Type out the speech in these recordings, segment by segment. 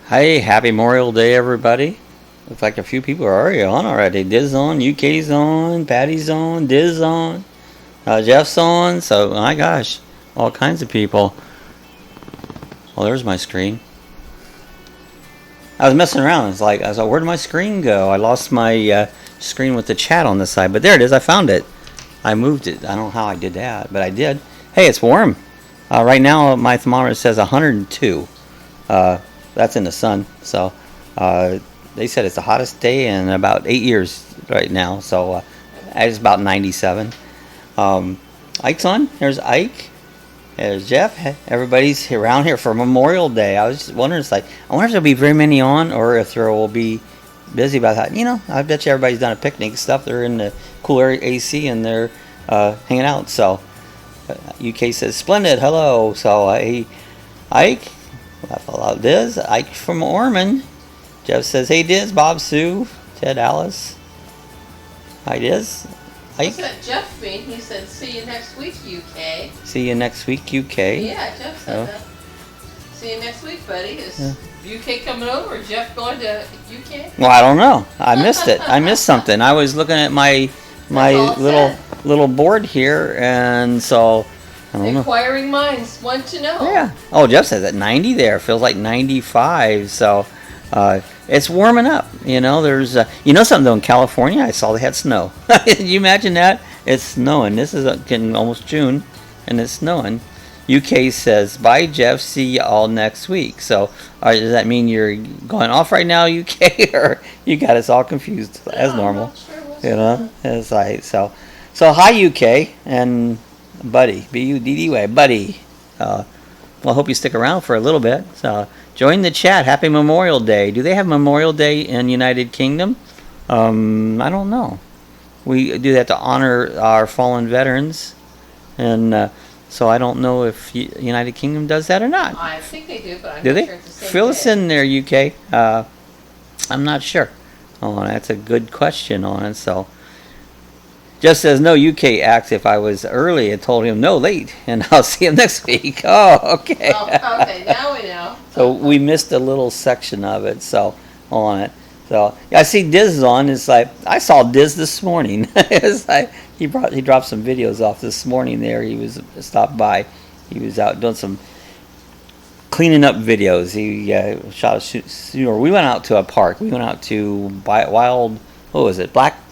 Hey, happy Memorial Day, everybody. Looks like a few people are already on already. Diz on, UK's on, Patty's on, Diz on, Jeff's on. So, my gosh, all kinds of people. Well, there's my screen. I was messing around. I was like, where'd my screen go? I lost my screen with the chat on the side. But there it is. I found it. I moved it. I don't know how I did that, but I did. Hey, it's warm. Right now, my thermometer says 102. That's in the sun. So they said it's the hottest day in about 8 years right now. So it's about 97. Ike's on. There's Ike. There's Jeff. Everybody's around here for Memorial Day. I was just wondering, I wonder if there'll be very many on, or if there will be busy about that. You know, I bet you everybody's done a picnic stuff. They're in the cool area AC and they're hanging out. So UK says splendid. Hello. So Ike. Laugh out loud. Diz. Ike from Ormond. Jeff says, hey Diz, Bob, Sue, Ted, Alice. Hi Diz. Ike. What's that Jeff mean? He said, see you next week, UK. See you next week, UK. Yeah, Jeff said that. See you next week, buddy. Is UK coming over or Jeff going to UK? Well, I don't know. I missed it. I missed something. I was looking at my little board here, and so I don't know. Inquiring minds want to know. Yeah. Oh, Jeff says at 90 there. Feels like 95. So it's warming up. You know, there's something though, in California, I saw they had snow. Can you imagine that? It's snowing. This is getting almost June, and it's snowing. UK says, bye Jeff, see you all next week. So does that mean you're going off right now, UK, or you got us all confused as normal? You know, it's like so hi UK and buddy, B-U-D-D-Y, buddy. Well, I hope you stick around for a little bit. So join the chat. Happy Memorial Day. Do they have Memorial Day in United Kingdom? I don't know. We do that to honor our fallen veterans, and so I don't know if United Kingdom does that or not. I think they do, but I'm do not they? sure it's the same Fill day. us in there, UK. I'm not sure. Oh, that's a good question on it. So just says no. UK acts if I was early and told him no late, and I'll see him next week. Oh, okay. Oh, okay, now we know. So we missed a little section of it. So on it. So yeah, I see Diz is on. It's like I saw Diz this morning. It's like he dropped some videos off this morning. There he was stopped by. He was out doing some cleaning up videos. He shot a shoot. Or we went out to a park. We went out to Black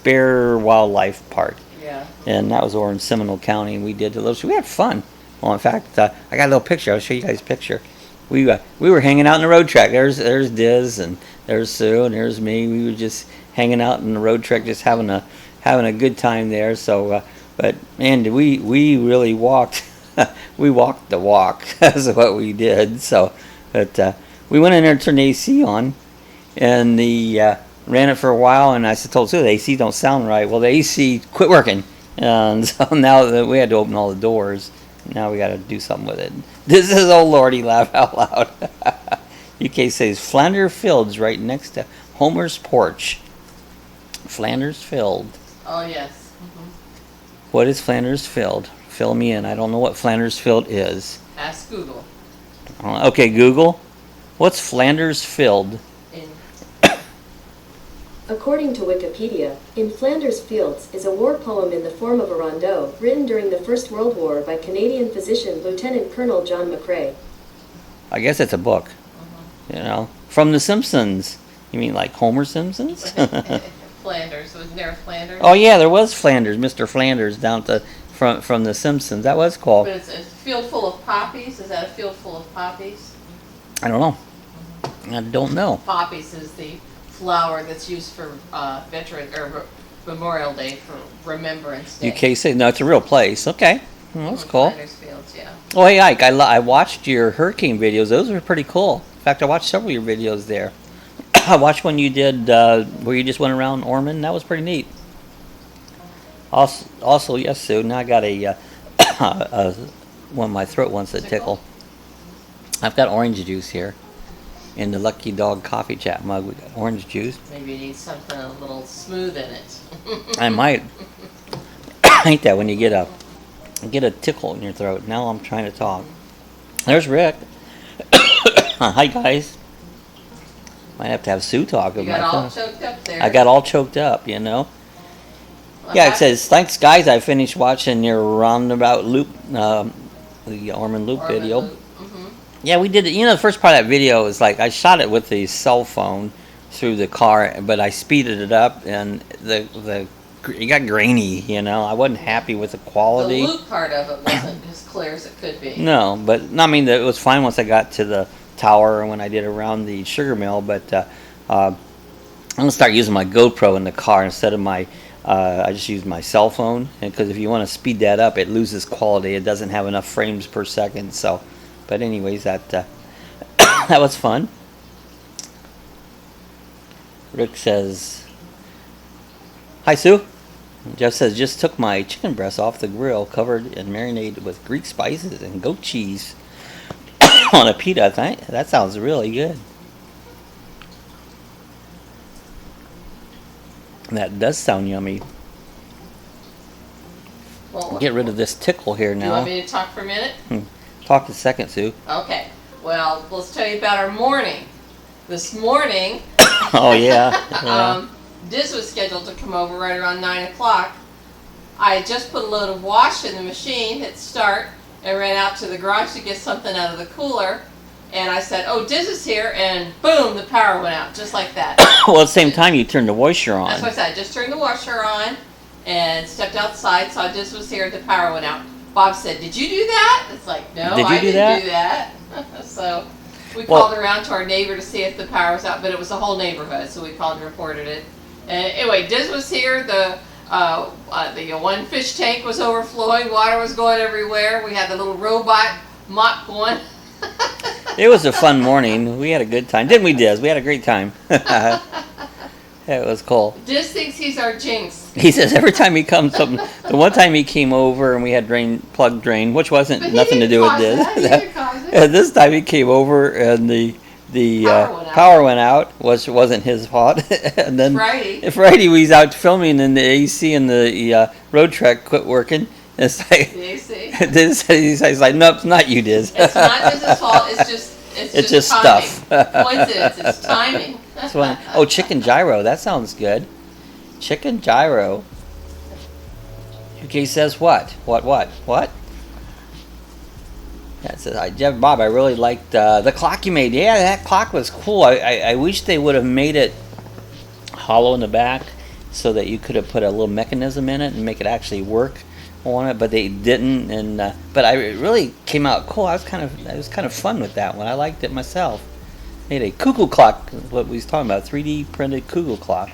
Bear Wildlife Park. Yeah. And that was over in Seminole County. And we did a little shoot. We had fun. Well, in fact, I got a little picture. I'll show you guys a picture. We were hanging out in the road track. There's Diz, and there's Sue, and there's me. We were just hanging out in the road track, just having a good time there. So, but man, did we really walked. We walked the walk. That's what we did. So, but we went in there, turned the AC on, and ran it for a while. And I told Sue the AC don't sound right. Well, the AC quit working, and so now that we had to open all the doors. Now we got to do something with it. This is, oh lordy, laugh out loud. UK says Flanders Fields right next to Homer's porch. Flanders Field. Oh, yes. What is Flanders Field? Fill me in. I don't know what Flanders Field is. Ask Google. Okay, Google. What's Flanders Field? According to Wikipedia, In Flanders Fields is a war poem in the form of a rondeau written during the First World War by Canadian physician Lieutenant Colonel John McCrae. I guess it's a book. You know, from The Simpsons. You mean like Homer Simpsons? Flanders. Wasn't there a Flanders? Oh yeah, there was Flanders, Mr. Flanders down from The Simpsons. That was cool. But it's a field full of poppies. Is that a field full of poppies? I don't know. I don't know. Poppies is the flower that's used for Veteran or Memorial Day for Remembrance Day. UK say no, it's a real place. Okay, well, that's cool. Flanders Fields, yeah. Oh hey Ike, I watched your hurricane videos. Those were pretty cool. In fact, I watched several of your videos there. I watched one you did where you just went around Ormond. That was pretty neat. Also, yes, Sue. Now I got a one in my throat wants to tickle. I've got orange juice here in the Lucky Dog coffee chat mug. We got orange juice. Maybe you need something a little smooth in it. I might. Ain't that when you get a tickle in your throat? Now I'm trying to talk. There's Rick. Hi guys. Might have to have Sue talk You with got my all phone. choked up there. I got all choked up, you know. Well, Yeah, it says, thanks guys, I finished watching your roundabout loop, the Ormond Loop Ormond video. Loop. Mhm. Yeah, we did it. You know, the first part of that video is like, I shot it with the cell phone through the car, but I speeded it up, and it got grainy, you know. I wasn't happy with the quality. The loop part of it wasn't as clear as it could be. No, but I mean, it was fine once I got to the tower and when I did around the sugar mill. But I'm gonna start using my GoPro in the car instead of my. I just use my cell phone, because if you want to speed that up, it loses quality. It doesn't have enough frames per second. So, but anyways, that that was fun. Rick says, "Hi Sue." Jeff says, "Just took my chicken breast off the grill, covered and marinated with Greek spices and goat cheese on a pita. I think that sounds really good." That does sound yummy. Well, Get rid of this tickle here Do you want now. me to talk for a minute? Talk a second, Sue. Okay. Well, let's tell you about our morning. This morning, Oh yeah. Diz was scheduled to come over right around 9 o'clock. I just put a load of wash in the machine, hit start, and ran out to the garage to get something out of the cooler. And I said, "Oh, Diz is here," and boom, the power went out, just like that. Well, at the same time, you turned the washer on. That's what I said. I just turned the washer on and stepped outside, saw Diz was here, the power went out. Bob said, "Did you do that?" It's like, no, Did you I do didn't do that. So we called around to our neighbor to see if the power was out, but it was the whole neighborhood, so we called and reported it. And anyway, Diz was here. The one fish tank was overflowing. Water was going everywhere. We had the little robot mop going. It was a fun morning. We had a good time, didn't we, Diz? We had a great time. It was cool. Diz thinks he's our jinx. He says every time he comes up, the one time he came over and we had plug drain, which wasn't But he nothing to didn't do with cause this. that. He didn't cause it. And this time he came over and the power went out, which wasn't his fault. And then Friday we was out filming and the AC and the road track quit working. It's like The AC. he's like, nope, it's not you, Diz. It's not Diz's fault. It's just timing. stuff. Coincidence. It's timing. That's one. Oh, chicken gyro. That sounds good. Chicken gyro. UK says what? What? Yeah, it says, Jeff, Bob, I really liked the clock you made. Yeah, that clock was cool. I wish they would have made it hollow in the back so that you could have put a little mechanism in it and make it actually work on it, but they didn't. And but it really came out cool. I was kind of fun with that one. I liked it myself. Made a cuckoo clock. What we was talking about, 3D printed cuckoo clock.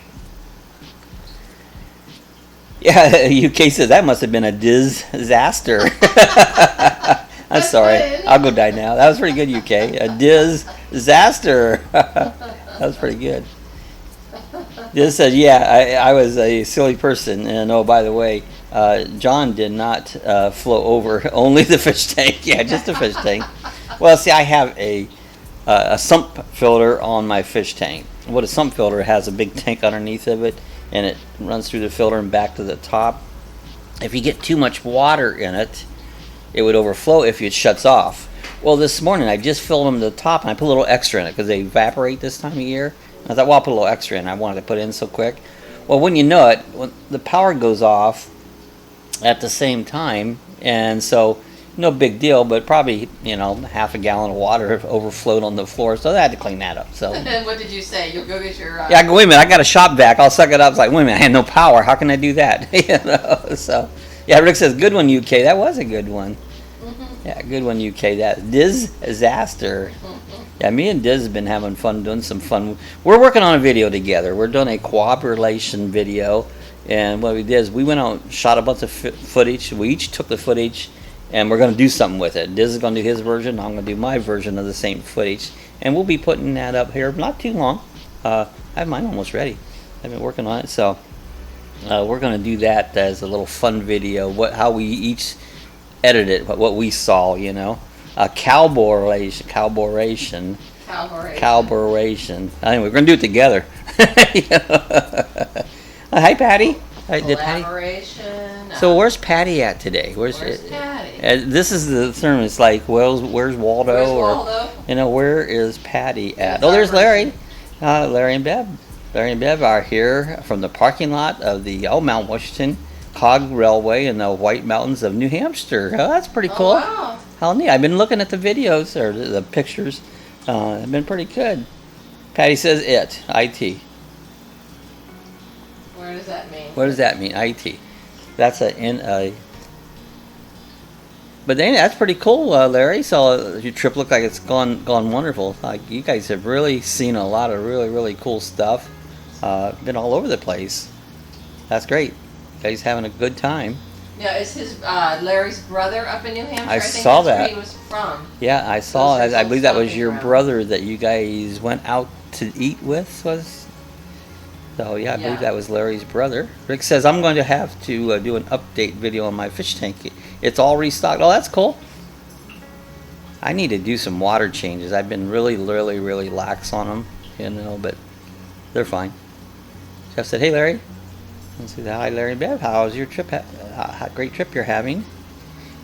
Yeah, UK says that must have been a disaster. I'm sorry. I'll go die now. That was pretty good, UK. A disaster. That was pretty good. Diz said, yeah, I was a silly person. And oh, by the way, John did not flow over. Only the fish tank. Yeah, just the fish tank. Well, see, I have a sump filter on my fish tank. What a sump filter has a big tank underneath of it, and it runs through the filter and back to the top. If you get too much water in it, it would overflow if it shuts off. Well, this morning I just filled them to the top and I put a little extra in it because they evaporate this time of year. And I thought, well, I'll put a little extra in. I wanted to put it in so quick. Well, when you know it, when the power goes off at the same time, and so no big deal, but probably, half a gallon of water overflowed on the floor, so I had to clean that up. So. And what did you say? You'll go get your... Yeah, I go, wait a minute, I got a shop vac. I'll suck it up. It's like, wait a minute, I had no power. How can I do that? So, yeah, Rick says, good one, UK. That was a good one. Mm-hmm. Yeah, good one, UK. That disaster. Mm-hmm. Yeah, me and Diz have been having fun doing some fun. We're working on a video together. We're doing a cooperation video, and what we did is we went out and shot a bunch of footage. We each took the footage, and we're going to do something with it. Diz is going to do his version. I'm going to do my version of the same footage, and we'll be putting that up here not too long. I have mine almost ready. I've been working on it, so we're going to do that as a little fun video. How we each edit it, what we saw, Calboration. Anyway, we're going to do it together. Hi, Patty. Collaboration. So where's Patty at today? Where's Patty? This is the term. It's like, where's Waldo? Where's Waldo? Where is Patty at? Oh, there's Larry. Larry and Bev. Larry and Bev are here from the parking lot of the old Mount Washington Cog Railway in the White Mountains of New Hampshire. Oh, that's pretty cool. Oh, wow. How neat. I've been looking at the videos, or the pictures. They've been pretty good. Patty says IT. Where does that mean? What does that mean, IT? That's but then that's pretty cool, Larry. So your trip looked like it's gone wonderful. Like you guys have really seen a lot of really cool stuff. Been all over the place. That's great. You guys having a good time. Yeah, is his Larry's brother up in New Hampshire? I think saw that's that. where he was from. Yeah, I saw. Those are I believe that was something your around. brother that you guys went out to eat with. So yeah, I believe Yeah. that was Larry's brother. Rick says I'm going to have to do an update video on my fish tank. It's all restocked. Oh, that's cool. I need to do some water changes. I've been really lax on them, but they're fine. Jeff said, "Hey, Larry." Let's see, hi, Larry and Bev. How's your trip? Great trip you're having.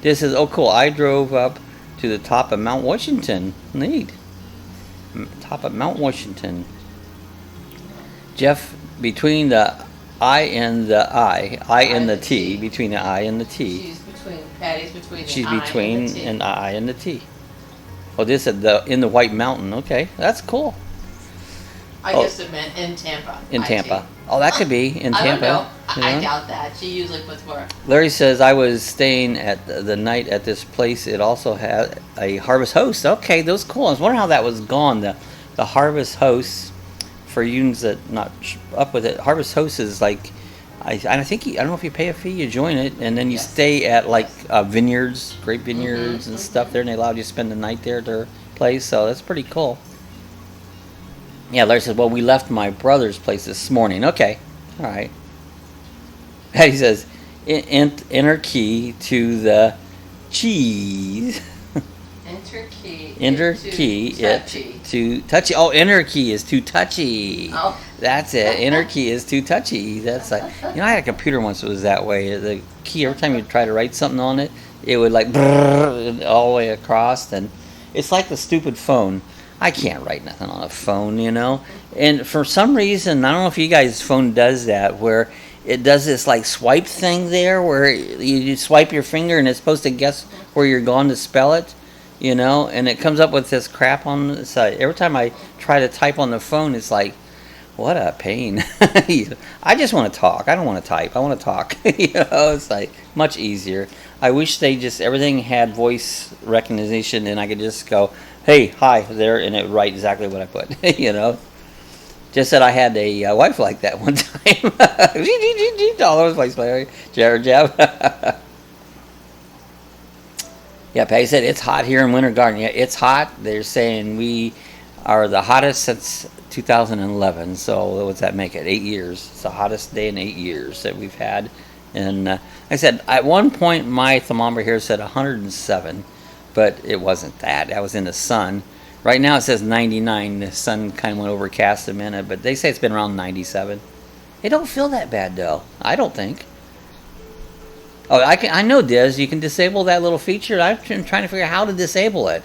This is, oh, cool. I drove up to the top of Mount Washington. Neat. Top of Mount Washington. Jeff, between the I and the I and the T, between the I and the T. She's between, Patty's between the She's I between and the T. an I and the T. Oh, this is in the White Mountain. Okay, that's cool. I guess it meant in Tampa. In IT. Tampa. Oh, that could be in I don't Tampa. know. I you know? doubt that. She usually puts more. Larry says, I was staying at the night at this place. It also had a Harvest Host. Okay, those cool. I was wondering how that was gone. The Harvest Host, for you that not up with it, Harvest Host is like, I think, I don't know if you pay a fee, you join it, and then you Yes. stay at like vineyards, grape vineyards and stuff there, and they allowed you to spend the night there at their place, so that's pretty cool. Yeah, Larry says, well, we left my brother's place this morning. Okay, all right. He says, enter key to the cheese. Enter key. Enter to key touchy. to touchy. Oh, enter key is too touchy. Oh. That's it. Enter key is too touchy. That's like, I had a computer once that was that way. The key, every time you try to write something on it, it would like brrr, all the way across, and it's like the stupid phone. I can't write nothing on a phone, And for some reason, I don't know if you guys' phone does that, where it does this like swipe thing there, where you swipe your finger and it's supposed to guess where you're going to spell it, and it comes up with this crap on the side. Every time I try to type on the phone, it's like, what a pain. I just want to talk. I don't want to type. I want to talk. It's like much easier. I wish everything had voice recognition and I could just go, hey, hi, there, and it would write exactly what I put, Just that I had a wife like that one time. All over the place, Larry. Jared, Jab. Yeah, Patty said it's hot here in Winter Garden. Yeah, it's hot. They're saying we are the hottest since 2011. So what's that make it? 8 years. It's the hottest day in 8 years that we've had. And I said, at one point my thermometer here said 107. But it wasn't that. That was in the sun. Right now it says 99. The sun kind of went overcast a minute, but they say it's been around 97. It don't feel that bad though. I don't think. Oh, I know, Diz. You can disable that little feature. I've been trying to figure out how to disable it.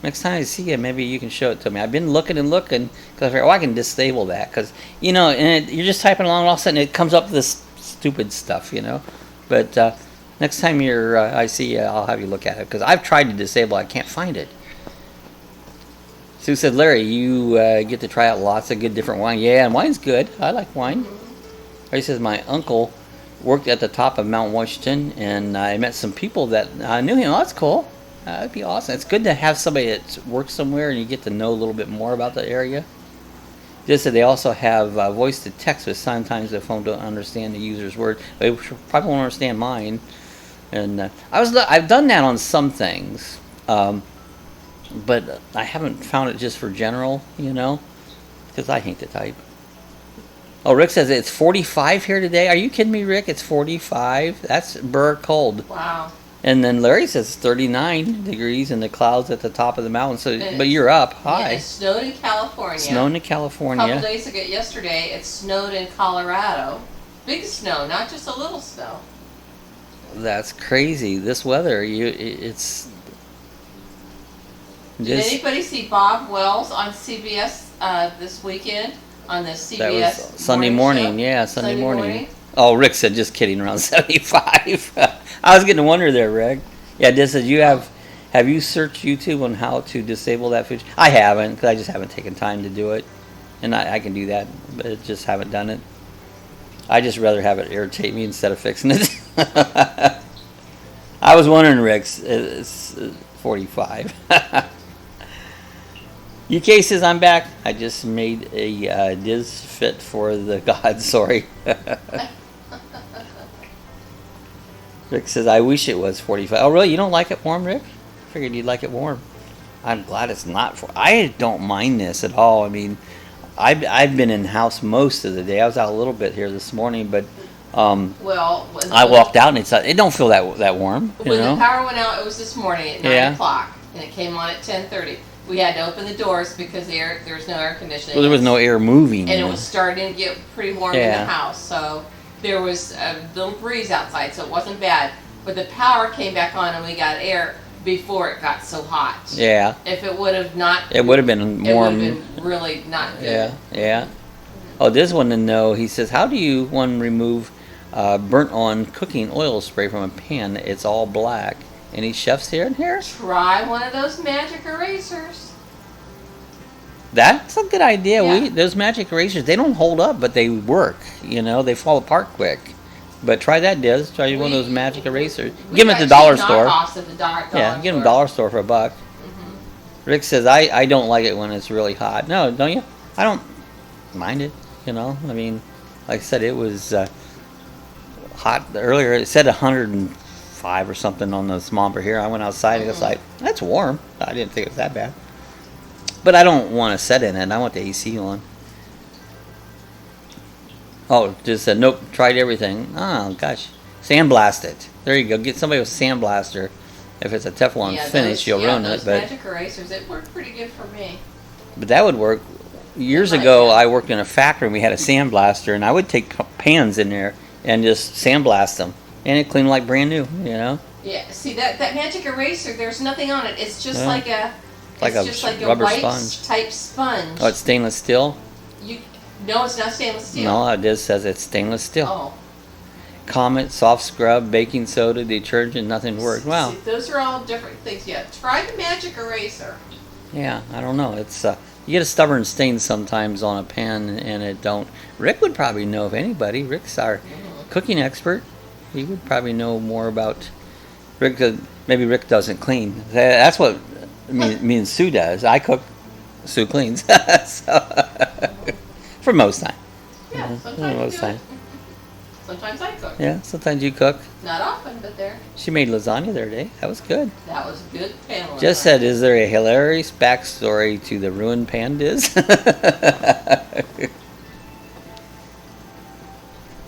Next time I see it, maybe you can show it to me. I've been looking because I figure, I can disable that because and you're just typing along, and all of a sudden it comes up with this stupid stuff, But next time I see you, I'll have you look at it because I've tried to disable it. I can't find it. Sue said, Larry, you get to try out lots of good different wine. Yeah, and wine's good. I like wine. He says, my uncle worked at the top of Mount Washington, and I met some people that knew him. Oh, that's cool. That'd be awesome. It's good to have somebody that works somewhere and you get to know a little bit more about the area. Just that they also have voice to text, but sometimes the phone don't understand the user's word. They probably won't understand mine. And I've done that on some things, but I haven't found it just for general, because I hate to type. Oh, Rick says it's 45 here today. Are you kidding me, Rick? It's 45. That's burr cold. Wow. And then Larry says 39 degrees in the clouds at the top of the mountain. So, but you're up high. Yeah, it snowed in California. Snowed in A California. couple days ago, yesterday, it snowed in Colorado. Big snow, not just a little snow. That's crazy. This weather, it's. Did anybody see Bob Wells on CBS this weekend on the CBS. That was Sunday morning. show. Yeah, Sunday morning. Oh, Rick said just kidding, around 75. I was getting to wonder there, Rick. Yeah, this says have you searched YouTube on how to disable that feature? I haven't, because I just haven't taken time to do it. And I can do that, but I just haven't done it. I just rather have it irritate me instead of fixing it. I was wondering, Rick, it's 45. UK says, I'm back. I just made a Diz fit for the gods, sorry. Rick says, I wish it was 45. Oh, really? You don't like it warm, Rick? I figured you'd like it warm. I'm glad it's not. I don't mind this at all. I mean, I've been in house most of the day. I was out a little bit here this morning, but I walked out and it don't feel that warm. When the power went out, it was this morning at 9 o'clock, and it came on at 10:30. We had to open the doors because there was no air conditioning. Well, there was no air moving. And it was starting to get pretty warm in the house, so there was a little breeze outside, so it wasn't bad. But the power came back on and we got air before it got so hot. Yeah. If it would have not... It would have been warm. It would have been really not good. Yeah. Oh, this one to know, he says, how do you, remove burnt on cooking oil spray from a pan? It's all black. Any chefs here in here? Try one of those magic erasers. That's a good idea. Yeah. Those magic erasers, they don't hold up, but they work. They fall apart quick. But try that, Diz. Try one of those magic erasers. Give them at the dollar store. At the dollar give them dollar store for $1. Mm-hmm. Rick says, I don't like it when it's really hot. No, don't you? I don't mind it. I mean, like I said, it was hot earlier. It said 105 or something on the thermometer here. I went outside and it's like, that's warm. I didn't think it was that bad. But I don't want to sit in it. I want the AC on. Oh, just said, nope, tried everything. Oh, gosh. Sandblast it. There you go. Get somebody with a sandblaster. If it's a Teflon finish, you'll ruin it. Those magic erasers, it worked pretty good for me. But that would work. Years ago, I worked in a factory and we had a sandblaster, and I would take pans in there and just sandblast them. And it cleaned like brand new, Yeah, see, that magic eraser, there's nothing on it. It's just like a... It's like a rubber white sponge. Type sponge. Oh, it's stainless steel? No, it's not stainless steel. No, it just says it's stainless steel. Oh. Comet, soft scrub, baking soda, detergent, nothing worked. Wow. See, those are all different things. Yeah, try the magic eraser. Yeah, I don't know. It's you get a stubborn stain sometimes on a pan, and it don't. Rick would probably know if anybody. Rick's our cooking expert. He would probably know more about. Maybe Rick doesn't clean. That's what me and Sue does. I cook, Sue cleans. For most time. Yeah, sometimes you do it. Sometimes I cook. Yeah, sometimes you cook. Not often, but there. She made lasagna the other day. That was good. That was good pan. Just said, is there a hilarious backstory to the ruined pandas?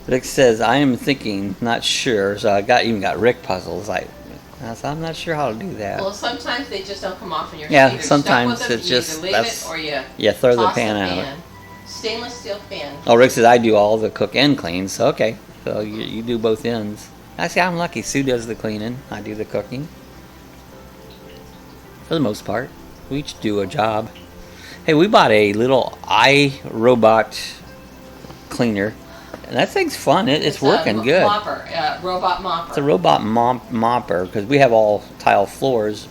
Rick says, I am thinking, not sure. So I even got Rick puzzles. I'm not sure how to do that. Well, sometimes they just don't come off in your sometimes it's just throw the pan out. Stainless steel pan. Oh, Rick says I do all the cook and clean. So okay, so you do both ends. I say I'm lucky. Sue does the cleaning. I do the cooking. For the most part, we each do a job. Hey, we bought a little iRobot cleaner. And that thing's fun. It's working good. Robot mopper. It's a robot mopper because we have all tile floors.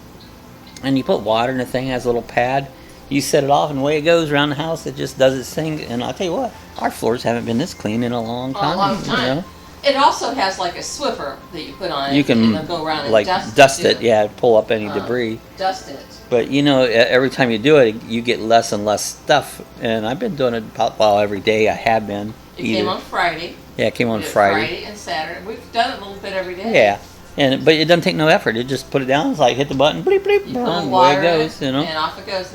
And you put water in the thing, it has a little pad. You set it off and away it goes around the house. It just does its thing. And I'll tell you what, our floors haven't been this clean in a long time. It also has like a Swiffer that you put on it. You can and go around and dust it. Pull up any debris. Dust it. But every time you do it, you get less and less stuff. And I've been doing it every day. I have been. It came on Friday. Yeah, it came on Friday. Friday and Saturday. We've done it a little bit every day. Yeah, but it doesn't take no effort. You just put it down. It's like hit the button, bleep bleep, you put away it goes. And off it goes.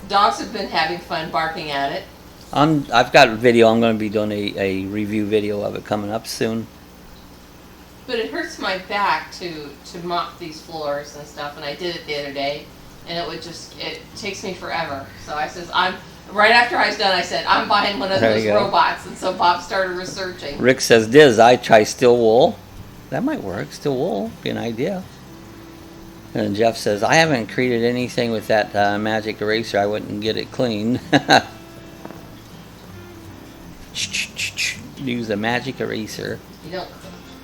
Dogs have been having fun barking at it. I've got a video. I'm going to be doing a review video of it coming up soon. But it hurts my back to mop these floors and stuff, and I did it the other day, and it takes me forever. So I says right after I was done, I said I'm buying one of those robots, and so Bob started researching. Rick says, Diz, I try steel wool. That might work. Steel wool be an idea. And Jeff says, I haven't created anything with that magic eraser. I wouldn't get it clean. use a magic eraser. You don't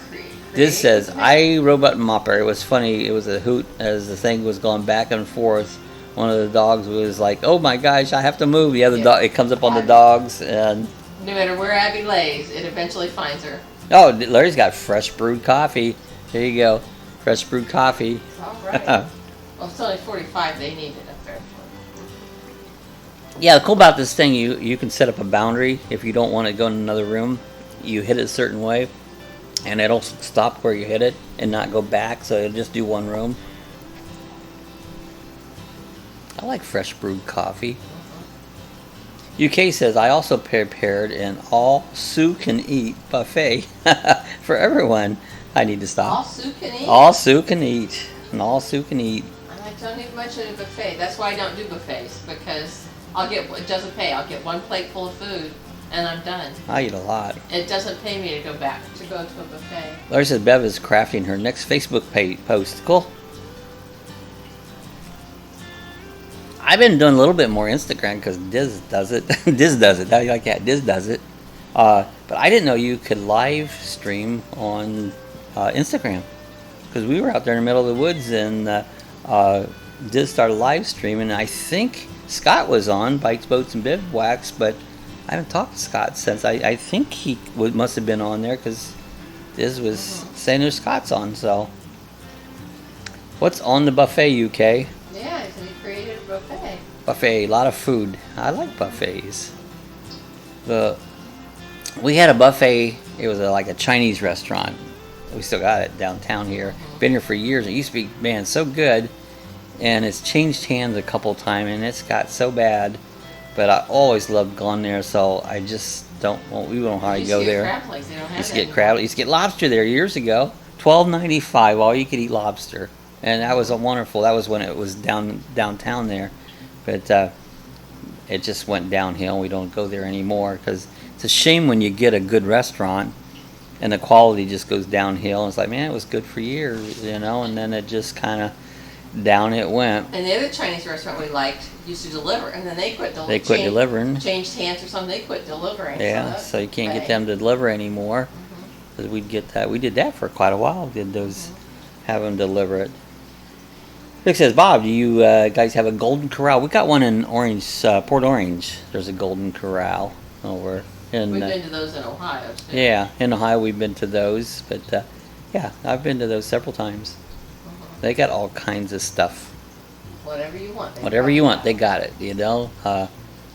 create. This says, I Robot Mopper. It was funny. It was a hoot as the thing was going back and forth. One of the dogs was like, "Oh my gosh, I have to move." The other dog, it comes up on the dogs, and no matter where Abby lays, it eventually finds her. oh, Larry's got fresh brewed coffee. There you go, fresh brewed coffee. All right. Well, it's only 45. They need it up there. Yeah, the cool about this thing, you can set up a boundary. If you don't want to go in another room, you hit it a certain way, and it'll stop where you hit it and not go back, so it'll just do one room. I like fresh brewed coffee. UK says, I also prepared an all-Sue-can-eat buffet for everyone. I need to stop. All Sue can eat? All Sue can eat. And all Sue can eat. I don't eat much at a buffet. That's why I don't do buffets, because it doesn't pay. I'll get one plate full of food, and I'm done. I eat a lot. It doesn't pay me to go to a buffet. Larry says Bev is crafting her next Facebook post. Cool. I've been doing a little bit more Instagram because Diz does it. Diz does it. How do you like that? Diz does it. But I didn't know you could live stream on Instagram, because we were out there in the middle of the woods and Diz started live streaming. I think Scott was on Bikes, Boats, and Bivouacs, but I haven't talked to Scott since. I think he must have been on there because Diz was saying there's Scott's on. So, what's on the buffet, UK? Yeah, he created a buffet. Buffet, a lot of food. I like buffets. We had a buffet. It was like a Chinese restaurant. We still got it downtown here. Been here for years. It used to be, man, so good. And it's changed hands a couple times, and it's got so bad. But I always loved going there, so I just don't. Well, we don't know how to go there. Crab legs. They don't have Used to get crab. Used to get lobster there years ago. $12.95, all you could eat lobster, and that was wonderful. That was when it was downtown there, but it just went downhill. We don't go there anymore because it's a shame when you get a good restaurant and the quality just goes downhill. And it's like, man, it was good for years, and then it just kind of down it went. And the other Chinese restaurant we liked used to deliver, and then they quit delivering. They quit delivering. Changed hands or something. They quit delivering. Yeah, so you can't get them to deliver anymore. Because we'd get that. We did that for quite a while. We did those, have them deliver it. Rick says, Bob, do you guys have a Golden Corral? We got one in Orange, Port Orange. There's a Golden Corral over in. We've been to those in Ohio too. Yeah, in Ohio we've been to those, but yeah, I've been to those several times. They got all kinds of stuff. Whatever you want. Whatever you want, they got it. I'm not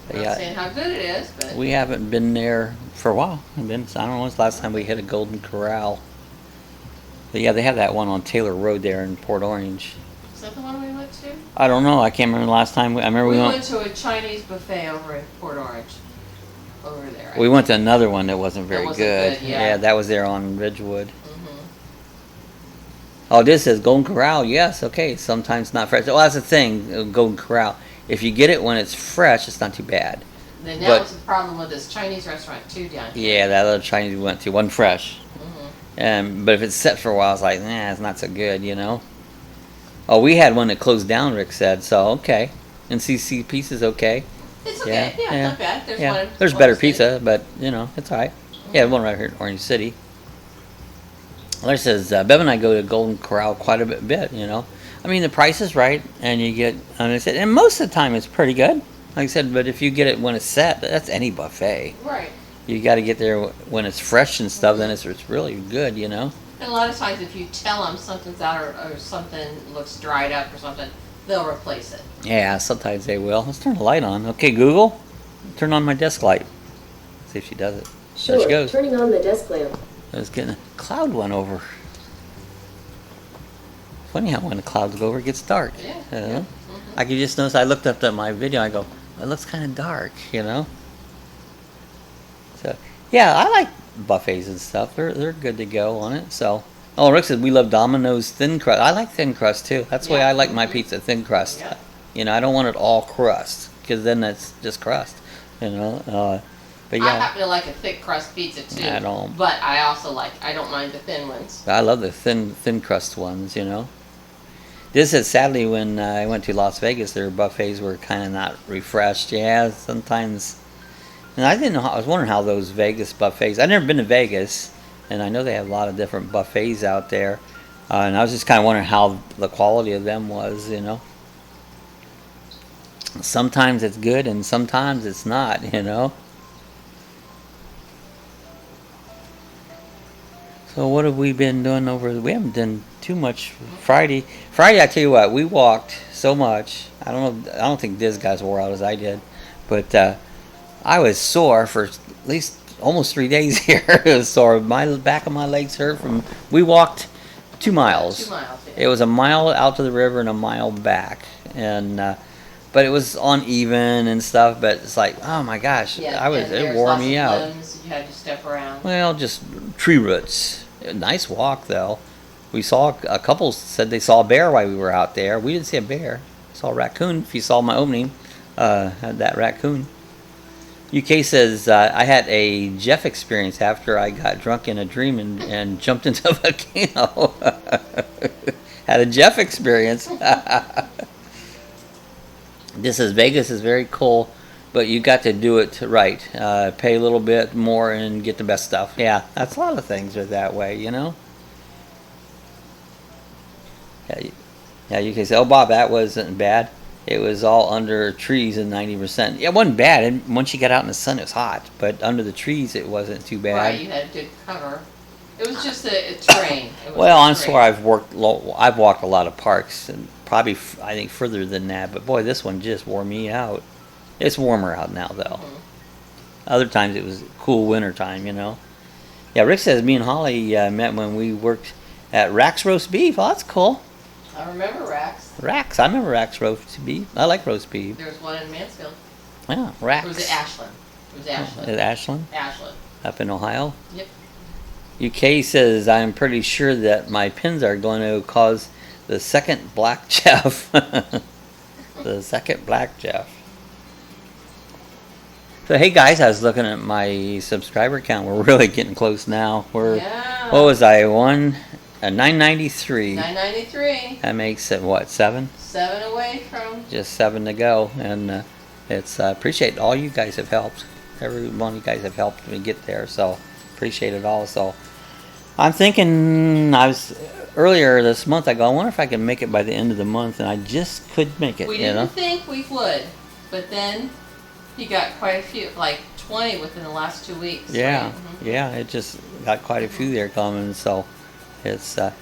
saying how good it is, but we haven't been there for a while. I don't know when's the last time we hit a Golden Corral. But yeah, they have that one on Taylor Road there in Port Orange. Is that the one we went to? I don't know. I can't remember the last time. I remember we went to a Chinese buffet over in Port Orange. Over there. We went to another one that wasn't very good. Yeah, that was there on Ridgewood. Oh, this says Golden Corral. Yes, okay. Sometimes not fresh. Well, that's the thing, Golden Corral. If you get it when it's fresh, it's not too bad. Then that was the problem with this Chinese restaurant too down here. Yeah, that other Chinese we went to wasn't fresh. But if it's set for a while, it's like, nah, it's not so good, Oh, we had one that closed down, Rick said. So, okay. And CC Pizza's okay. It's okay. Yeah, not bad. There's better pizza, but, it's all right. Yeah, one right here in Orange City. Larry says, Bev and I go to Golden Corral quite a bit, I mean, the price is right, and you get, and most of the time it's pretty good. Like I said, but if you get it when it's set, that's any buffet. Right. You got to get there when it's fresh and stuff, then it's really good, And a lot of times if you tell them something's out or something looks dried up or something, they'll replace it. Yeah, sometimes they will. Let's turn the light on. Okay, Google, turn on my desk light. See if she does it. Sure, there she goes. Turning on the desk lamp. I was getting a cloud one over. Funny how when the clouds go over, it gets dark. Yeah. I could just notice. I looked up at my video. I go, it looks kind of dark, So, yeah, I like buffets and stuff. They're good to go on it. So, Rick said we love Domino's thin crust. I like thin crust too. That's why I like my pizza thin crust. Yeah. I don't want it all crust because then that's just crust. But yeah, I happen to like a thick crust pizza too. I don't. But I also I don't mind the thin ones. I love the thin crust ones. This is sadly when I went to Las Vegas, their buffets were kind of not refreshed. Yeah, sometimes And I didn't know. I was wondering how those Vegas buffets. I've never been to Vegas, and I know they have a lot of different buffets out there. And I was just kind of wondering how the quality of them was. You know, sometimes it's good, and sometimes it's not. You know. So what have we been doing over? We haven't done too much. Friday, I tell you what, we walked so much. I don't know. I don't think this guys wore out as I did, but I was sore for at least almost 3 days here. It was sore. My back of my legs hurt from. We walked 2 miles. 2 miles. Yeah. It was a mile out to the river and a mile back, and but it was uneven and stuff. But it's like, oh my gosh, Yeah, it wore me out. Limbs you had to step around. Well, just tree roots. A nice walk though. We saw a couple said they saw a bear while we were out there. We didn't see a bear. Saw a raccoon. If you saw my opening, had that raccoon. UK says I had a Jeff experience after I got drunk in a dream and jumped into a volcano. Had a Jeff experience. This says Vegas is very cool, but you got to do it right. Pay a little bit more and get the best stuff. Yeah, that's a lot of things are that way, you know. Yeah, you can say, oh, Bob, that wasn't bad. It was all under trees and 90%. Yeah, it wasn't bad. And once you got out in the sun, it was hot. But under the trees, it wasn't too bad. Right, you had good cover. It was just a terrain. Well, I'm sure I've walked a lot of parks, and probably I think further than that. But boy, this one just wore me out. It's warmer out now, though. Mm-hmm. Other times it was cool winter time, you know. Yeah, Rick says me and Holly met when we worked at Rack's Roast Beef. Oh, that's cool. I remember Rack's. Rack's. I remember Rack's Roast Beef. I like roast beef. There was one in Mansfield. Yeah, Rack's. Or was it Ashland? It was Ashland. Is it Ashland? Ashland. Up in Ohio? Yep. UK says, I'm pretty sure that my pins are going to cause the second Black Jeff. The second Black Jeff. So, hey guys, I was looking at my subscriber count. We're really getting close now. Yeah. What was I? 993. 993. That makes it, what, 7? 7 away from. Just 7 to go. And it's appreciate all you guys have helped. Every one of you guys have helped me get there. So, appreciate it all. So, I'm thinking, earlier this month, I wonder if I can make it by the end of the month. And I just couldn't make it. We didn't think we would. But then he got quite a few, like 20 within the last 2 weeks. Yeah, right? Mm-hmm. Yeah, it just got quite a few there coming, so it's it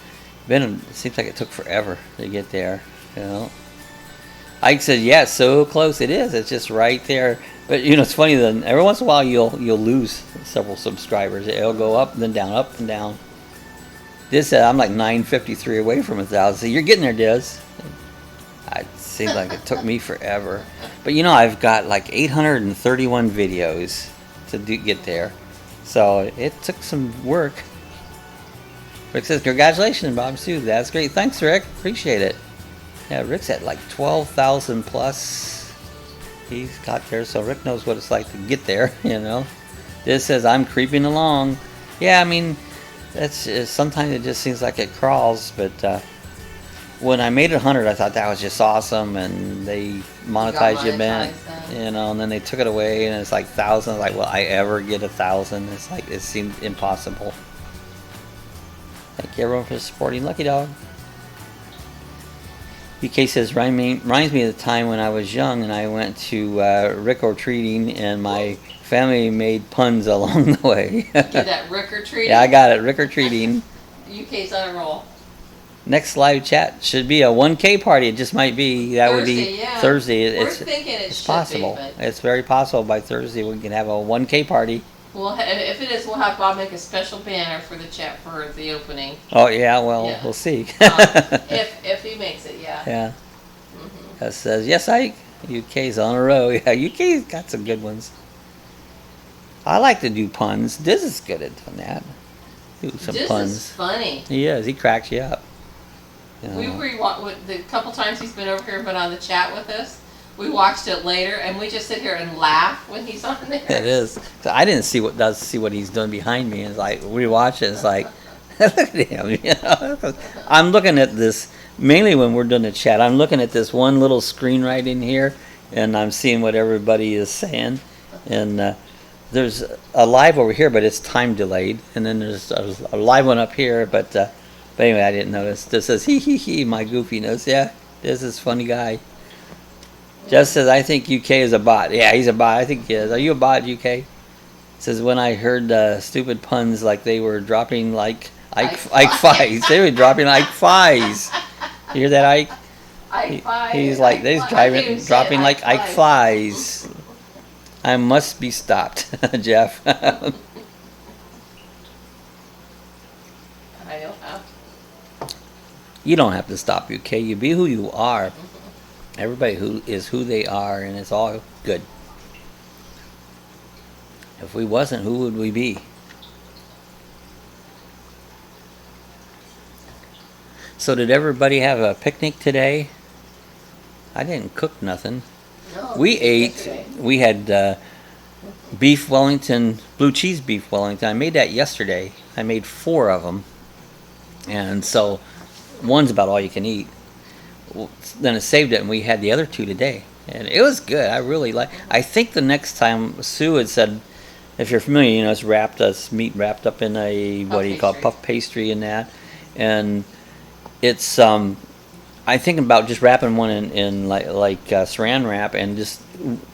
seems like it took forever to get there, you know. Ike said, yeah, it's so close. It is. It's just right there. But, you know, it's funny, then every once in a while you'll lose several subscribers. It'll go up and then down, up and down. Diz said, I'm like 953 away from 1,000. So you're getting there, Diz. It seems like it took me forever. But, you know, I've got like 831 videos to get there. So it took some work. Rick says, congratulations, Bob Sue. That's great. Thanks, Rick. Appreciate it. Yeah, Rick's at like 12,000 plus. He's got there, so Rick knows what it's like to get there, you know. This says, I'm creeping along. Yeah, I mean, sometimes it just seems like it crawls, but when I made it 100, I thought that was just awesome, and they monetized you, man, you know, and then they took it away, and it's like thousands. Like, will I ever get 1,000? It's like, it seemed impossible. Thank you, everyone, for supporting Lucky Dog. UK says, reminds me of the time when I was young and I went to trick-or-treating and my family made puns along the way. Get that trick-or-treating? Yeah, I got it, trick-or-treating. UK's on a roll. Next live chat should be a 1K party. It just might be. That would be yeah. Thursday. We're thinking it's possible. Be, it's very possible by Thursday we can have a 1K party. Well, if it is, we'll have Bob make a special banner for the chat for the opening. Oh yeah, well we'll see. If he makes it, yeah. Yeah. Mm-hmm. That says yes, Ike. UK's on a row. Yeah, UK's got some good ones. I like to do puns. Diz is good at doing that. Do some puns. Diz is funny. He is. He cracks you up. You know. The couple times he's been over here and been on the chat with us. We watched it later, and we just sit here and laugh when he's on there. It is. So I didn't see what he's doing behind me. It's like we watch it. It's like, look at him. You know, I'm looking at this mainly when we're doing the chat. I'm looking at this one little screen right in here, and I'm seeing what everybody is saying. And there's a live over here, but it's time delayed, and then there's a live one up here. But anyway, I didn't notice. This says he my goofiness. Yeah, this is funny guy. Just says I think UK is a bot. Yeah, he's a bot. I think he is. Are you a bot, UK? Says when I heard stupid puns like they were dropping like Ike Fies. They were dropping Ike Fies. You hear that, Ike? He's like they're dropping like Ike Fies. I must be stopped, Jeff. I don't have. You don't have to stop, UK. You be who you are. Everybody who is who they are, and it's all good. If we wasn't, who would we be? So did everybody have a picnic today? I didn't cook nothing. No, We ate. today. We had beef Wellington, blue cheese beef Wellington. I made that yesterday. I made 4 of them, and so one's about all you can eat. Then I saved it, and we had the other 2 today, and it was good. I really like. I think the next time Sue had said, if you're familiar, you know, it's meat wrapped up in a what do you call it, puff pastry and that, and it's I think about just wrapping one in like saran wrap and just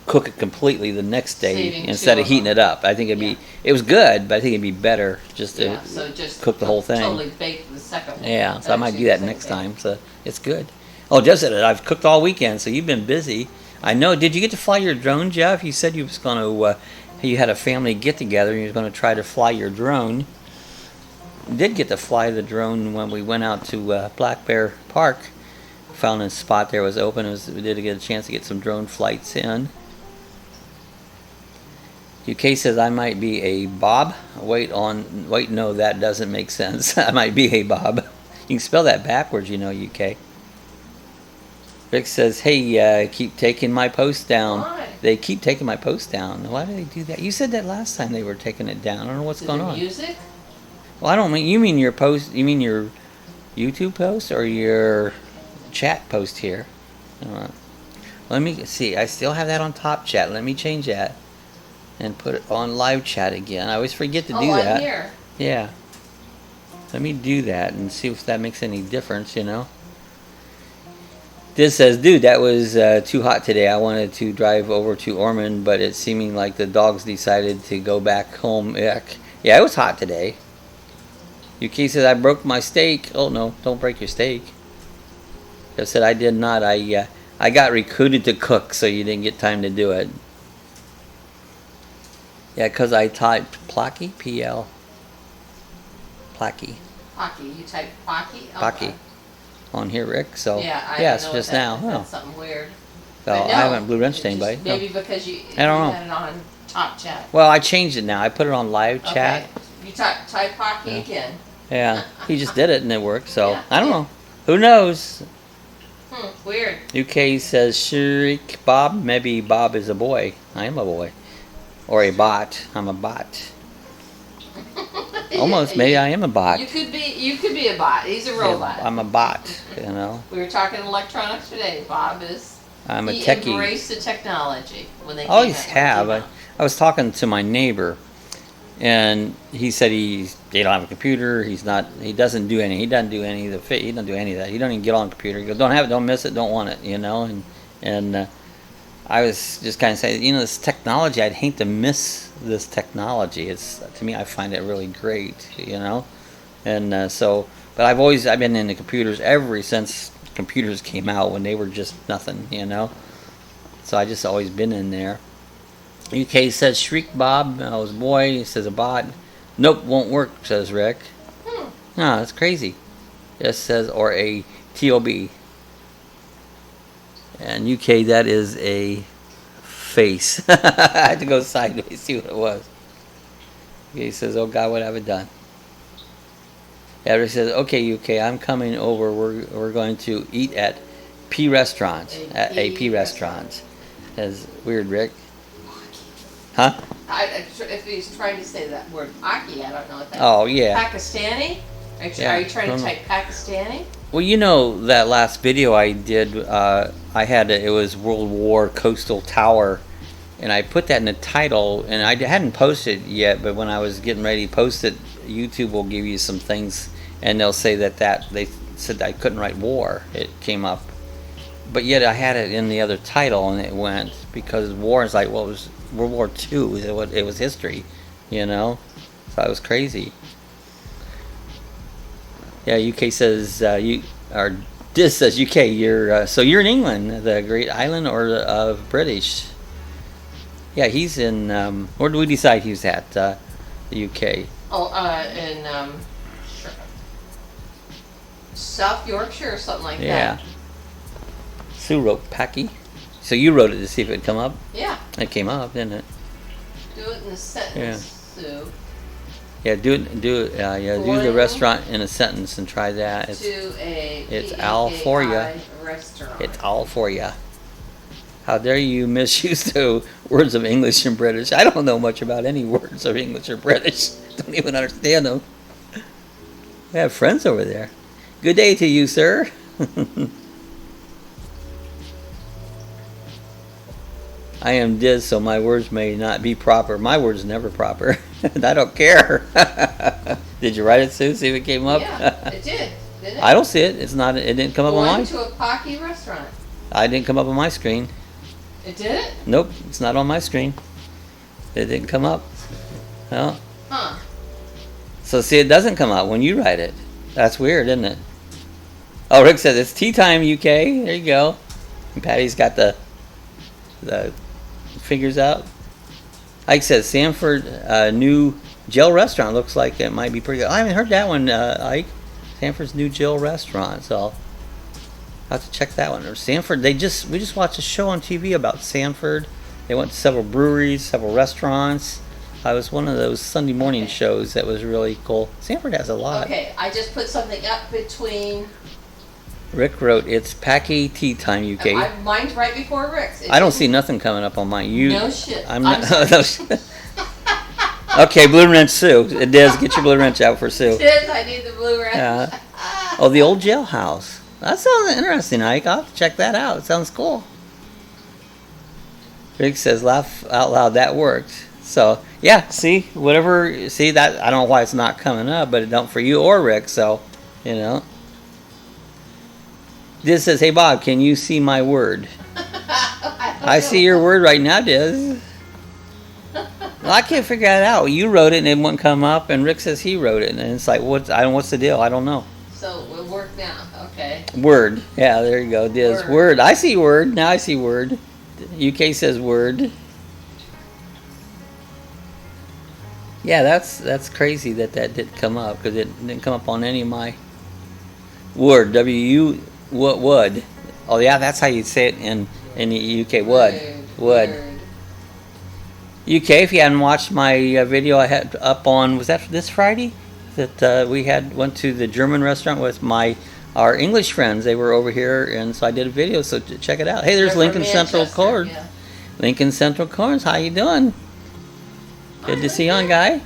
cook it completely the next day Saving instead 2 of of heating them. it up. I think it'd be it was good, but I think it'd be better just to Yeah, so just cook the whole thing. Totally bake the second one. Yeah, so I might do Actually, that the next second time. So it's good. Oh, Jeff said it. I've cooked all weekend, so you've been busy. I know. Did you get to fly your drone, Jeff? You said you was going to. You had a family get together, and you was going to try to fly your drone. Did get to fly the drone when we went out to Black Bear Park. Found a spot there was open. We did get a chance to get some drone flights in. UK says I might be a Bob. Wait, no, that doesn't make sense. I might be a Bob. You can spell that backwards, you know, UK. Rick says, hey, keep taking my post down. Why? They keep taking my post down. Why do they do that? You said that last time they were taking it down. I don't know what's Is going it on. music? Well, I don't mean, you mean your post, you mean your YouTube post or your chat post here? Let me see. I still have that on top chat. Let me change that and put it on live chat again. I always forget to do I'm that. here. Yeah. Let me do that and see if that makes any difference, you know. This says, dude, that was too hot today. I wanted to drive over to Ormond, but it's seeming like the dogs decided to go back home. Yuck. Yeah, it was hot today. UK says, I broke my steak. Oh, no, don't break your steak. I said, I did not. I got recruited to cook, so you didn't get time to do it. Yeah, because I typed Placky, P-L. Placky. Pocky. You type Pocky? Pocky. On here, Rick. So Yeah, I yes, don't know just what that, now. That's something weird. So But I no, haven't blue wrenched it's anybody. just No. Maybe because you I don't know. had it on top chat. Well, I changed it now. I put it on live chat. Okay. You type Pocky Yeah. again. Yeah, he just did it and it worked. So Yeah, I don't yeah. know. Who knows? Weird. UK says Shriek Bob. Maybe Bob is a boy. I am a boy, or a bot. I'm a bot. Almost. Maybe I am a bot. You could be a bot. He's a robot. I'm a bot. You know. We were talking electronics today. Bob is. I'm a He techie. embraced the technology when they I came always out, when it have. came out. I was talking to my neighbor, and he said he don't have a computer. He doesn't do any. He doesn't do any of the fit. He doesn't do any of that. He don't even get on the computer. He goes, don't have it, don't miss it, don't want it. You know. And I was just kind of saying, you know, this technology. I'd hate to miss this technology. It's to me, I find it really great. You know, and so. But I've been in the computers ever since computers came out when they were just nothing. You know. So I just always been in there. UK says Shriek Bob. I was a boy. He says a bot. Nope, won't work, says Rick. No, that's crazy. Just says, or a TOB. And UK, that is a face. I had to go sideways, see what it was. UK says, oh God, what have I done? Rick says, okay, UK, I'm coming over. We're going to eat at P Restaurant. At a P Restaurant. That's weird, Rick. Huh? If he's trying to say that word Pocky, I don't know what that Oh, yeah. Pakistani? Are Yeah, you trying don't to know. type Pakistani? Well, you know that last video I did, it was World War Coastal Tower, and I put that in the title, and I hadn't posted it yet, but when I was getting ready to post it, YouTube will give you some things, and they'll say that they said I couldn't write war. It came up, but yet I had it in the other title, and it went because war is like, well, it was World War II. It was history, you know. So I was crazy. Yeah, UK says Diz says UK. So you're in England, the great island, or of British. Yeah, he's in. Where did we decide he was at? The UK. Oh, in South Yorkshire or something like that. Sue wrote Packy. So you wrote it to see if it'd come up? Yeah. It came up, didn't it? Do it in a sentence, Sue. Yeah, do the restaurant in a sentence and try that. It's all for you. Restaurant. It's all for you. How dare you misuse the words of English and British? I don't know much about any words of English or British. Don't even understand them. I have friends over there. Good day to you, sir. I am Diz, so my words may not be proper. My words are never proper. And I don't care. Did you write it, Sue? See if it came up? Yeah, it did. Didn't it? I don't see it. It's not. It didn't come up on mine. Going to a Pocky restaurant. I didn't come up on my screen. It didn't? Nope, it's not on my screen. It didn't come up. No. Huh. So see, it doesn't come up when you write it. That's weird, isn't it? Oh, Rick says it's tea time, UK. There you go. And Patty's got the fingers out. Ike says Sanford new Jill restaurant looks like it might be pretty good. I haven't heard that one, Ike. Sanford's new Jill restaurant, so I'll have to check that one. Or Sanford, we just watched a show on TV about Sanford. They went to several breweries, several restaurants. It was one of those Sunday morning shows that was really cool. Sanford has a lot. Okay, I just put something up between. Rick wrote, it's Packy tea time, UK. Mine's right before Rick's. I don't see nothing coming up on mine. No shit. I'm not. Okay, Blue Wrench Sue. It does. Get your Blue Wrench out for Sue. It is. I need the Blue Wrench. Oh, the old jailhouse. That sounds interesting, Ike. I'll have to check that out. It sounds cool. Rick says, laugh out loud. That worked. So, yeah, see, whatever. See, that, I don't know why it's not coming up, but it don't for you or Rick, so, you know. Diz says, hey, Bob, can you see my word? I see your word right now, Diz. Well, I can't figure that out. You wrote it and it wouldn't come up, and Rick says he wrote it, and it's like, what's the deal? I don't know. So it will work now. Okay. Word. Yeah, there you go, Diz. Word. I see word. Now I see word. UK says word. Yeah, that's crazy that didn't come up, because it didn't come up on any of my word. What would? Oh yeah, that's how you say it in the UK. Would. UK, if you hadn't watched my video I had up on, was that this Friday? That we went to the German restaurant with our English friends. They were over here, and so I did a video. So check it out. Hey, there's Lincoln Central Corn. Yeah. Lincoln Central Corns. How you doing? Good to see you on, guy.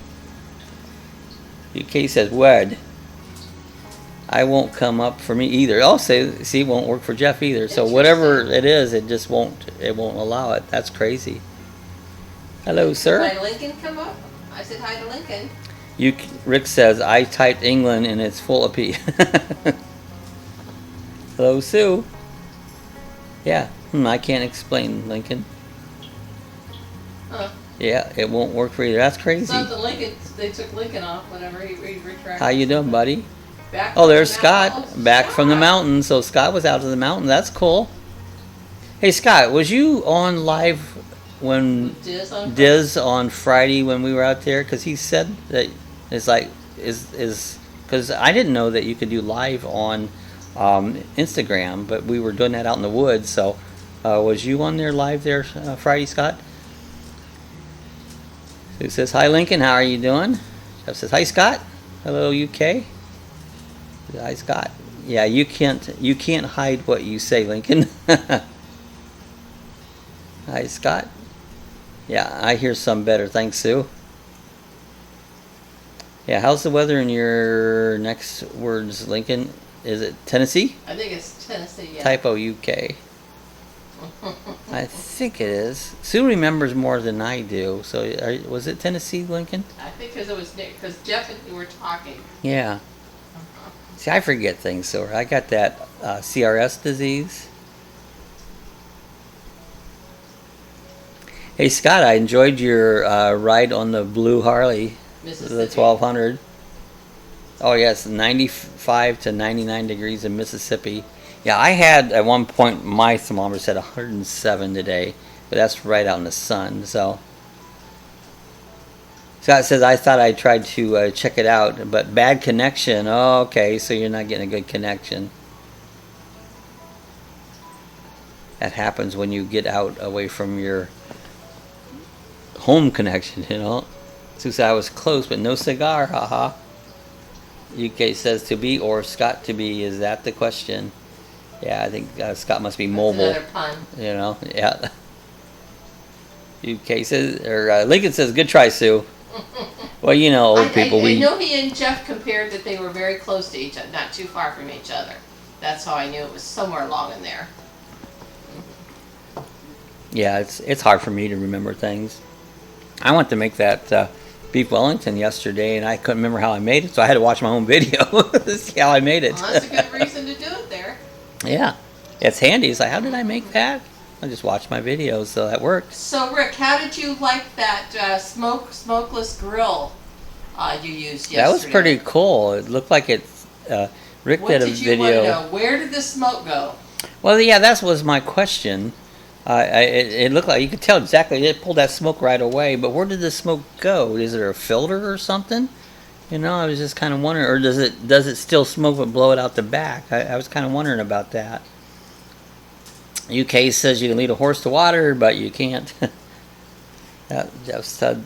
UK says word. I won't come up for me either. Oh, see, it won't work for Jeff either. So whatever it is, it just won't. It won't allow it. That's crazy. Hello, sir. Did my Lincoln come up? I said hi to Lincoln. Rick says I typed England and it's full of P. Hello, Sue. Yeah. I can't explain Lincoln. Huh. Yeah, it won't work for either. That's crazy. It's not the Lincoln. They took Lincoln off whenever he retracted. How you doing, buddy? Back oh, there's Scott. Back from the mountain. So Scott was out of the mountain. That's cool. Hey, Scott, was you on live when Diz on Friday when we were out there? Because he said that it's like because I didn't know that you could do live on Instagram, but we were doing that out in the woods. So was you on there live there Friday, Scott? Who says hi, Lincoln? How are you doing? Jeff says hi, Scott. Hello, UK. Hi, Scott. Yeah, you can't hide what you say, Lincoln. Hi, Scott. Yeah, I hear some better. Thanks, Sue. Yeah, how's the weather in your next words, Lincoln? Is it Tennessee? I think it's Tennessee, yeah. Typo UK. I think it is. Sue remembers more than I do. So was it Tennessee, Lincoln? I think because Jeff and you were talking. Yeah. See, I forget things, so I got that CRS disease. Hey, Scott, I enjoyed your ride on the blue Harley, the 1200. Oh, yes, 95 to 99 degrees in Mississippi. Yeah, I had, at one point, my thermometer said 107 today, but that's right out in the sun, so. Scott says, I thought I tried to check it out, but bad connection. Oh, okay, so you're not getting a good connection. That happens when you get out away from your home connection, you know. Sue said I was close, but no cigar, haha. UK says to be or Scott to be. Is that the question? Yeah, I think Scott must be mobile. Another pun. You know, yeah. UK says, or Lincoln says, good try, Sue. Well, you know, old people. I know he and Jeff compared that they were very close to each other, not too far from each other. That's how I knew it was somewhere along in there. Yeah, it's hard for me to remember things. I went to make that beef Wellington yesterday, and I couldn't remember how I made it, so I had to watch my own video to see how I made it. Well, that's a good reason to do it there. Yeah, it's handy. It's like, how did I make that? I just watched my videos, so that worked. So, Rick, how did you like that smokeless grill you used yesterday? That was pretty cool. It looked like it. Rick did a video. What did you want to know? Where did the smoke go? Well, yeah, that was my question. It looked like you could tell exactly. It pulled that smoke right away. But where did the smoke go? Is there a filter or something? You know, I was just kind of wondering. Or does it still smoke but blow it out the back? I was kind of wondering about that. UK says you can lead a horse to water, but you can't. Jeff said.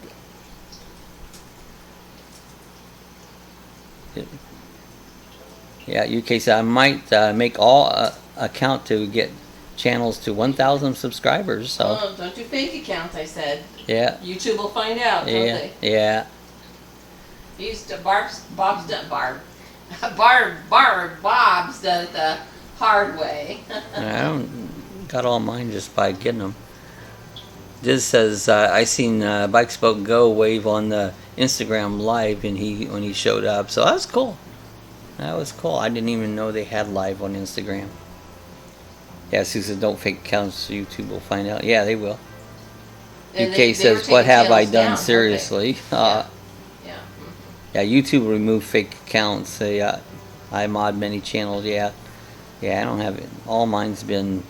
Yeah, UK said I might make all account to get channels to 1,000 subscribers. So. Oh, don't do fake accounts, I said. Yeah. YouTube will find out, don't they? Yeah. Bob's done it the hard way. I don't got all mine just by getting them. Diz says I seen Bike Spoke Go wave on the Instagram live, and when he showed up, so that was cool. That was cool. I didn't even know they had live on Instagram. Yeah, Sue said don't fake accounts. YouTube will find out. Yeah, they will. And UK says what have I done down, seriously? Yeah. Yeah, YouTube will remove fake accounts. I mod many channels. Yeah, I don't have it. All mine's been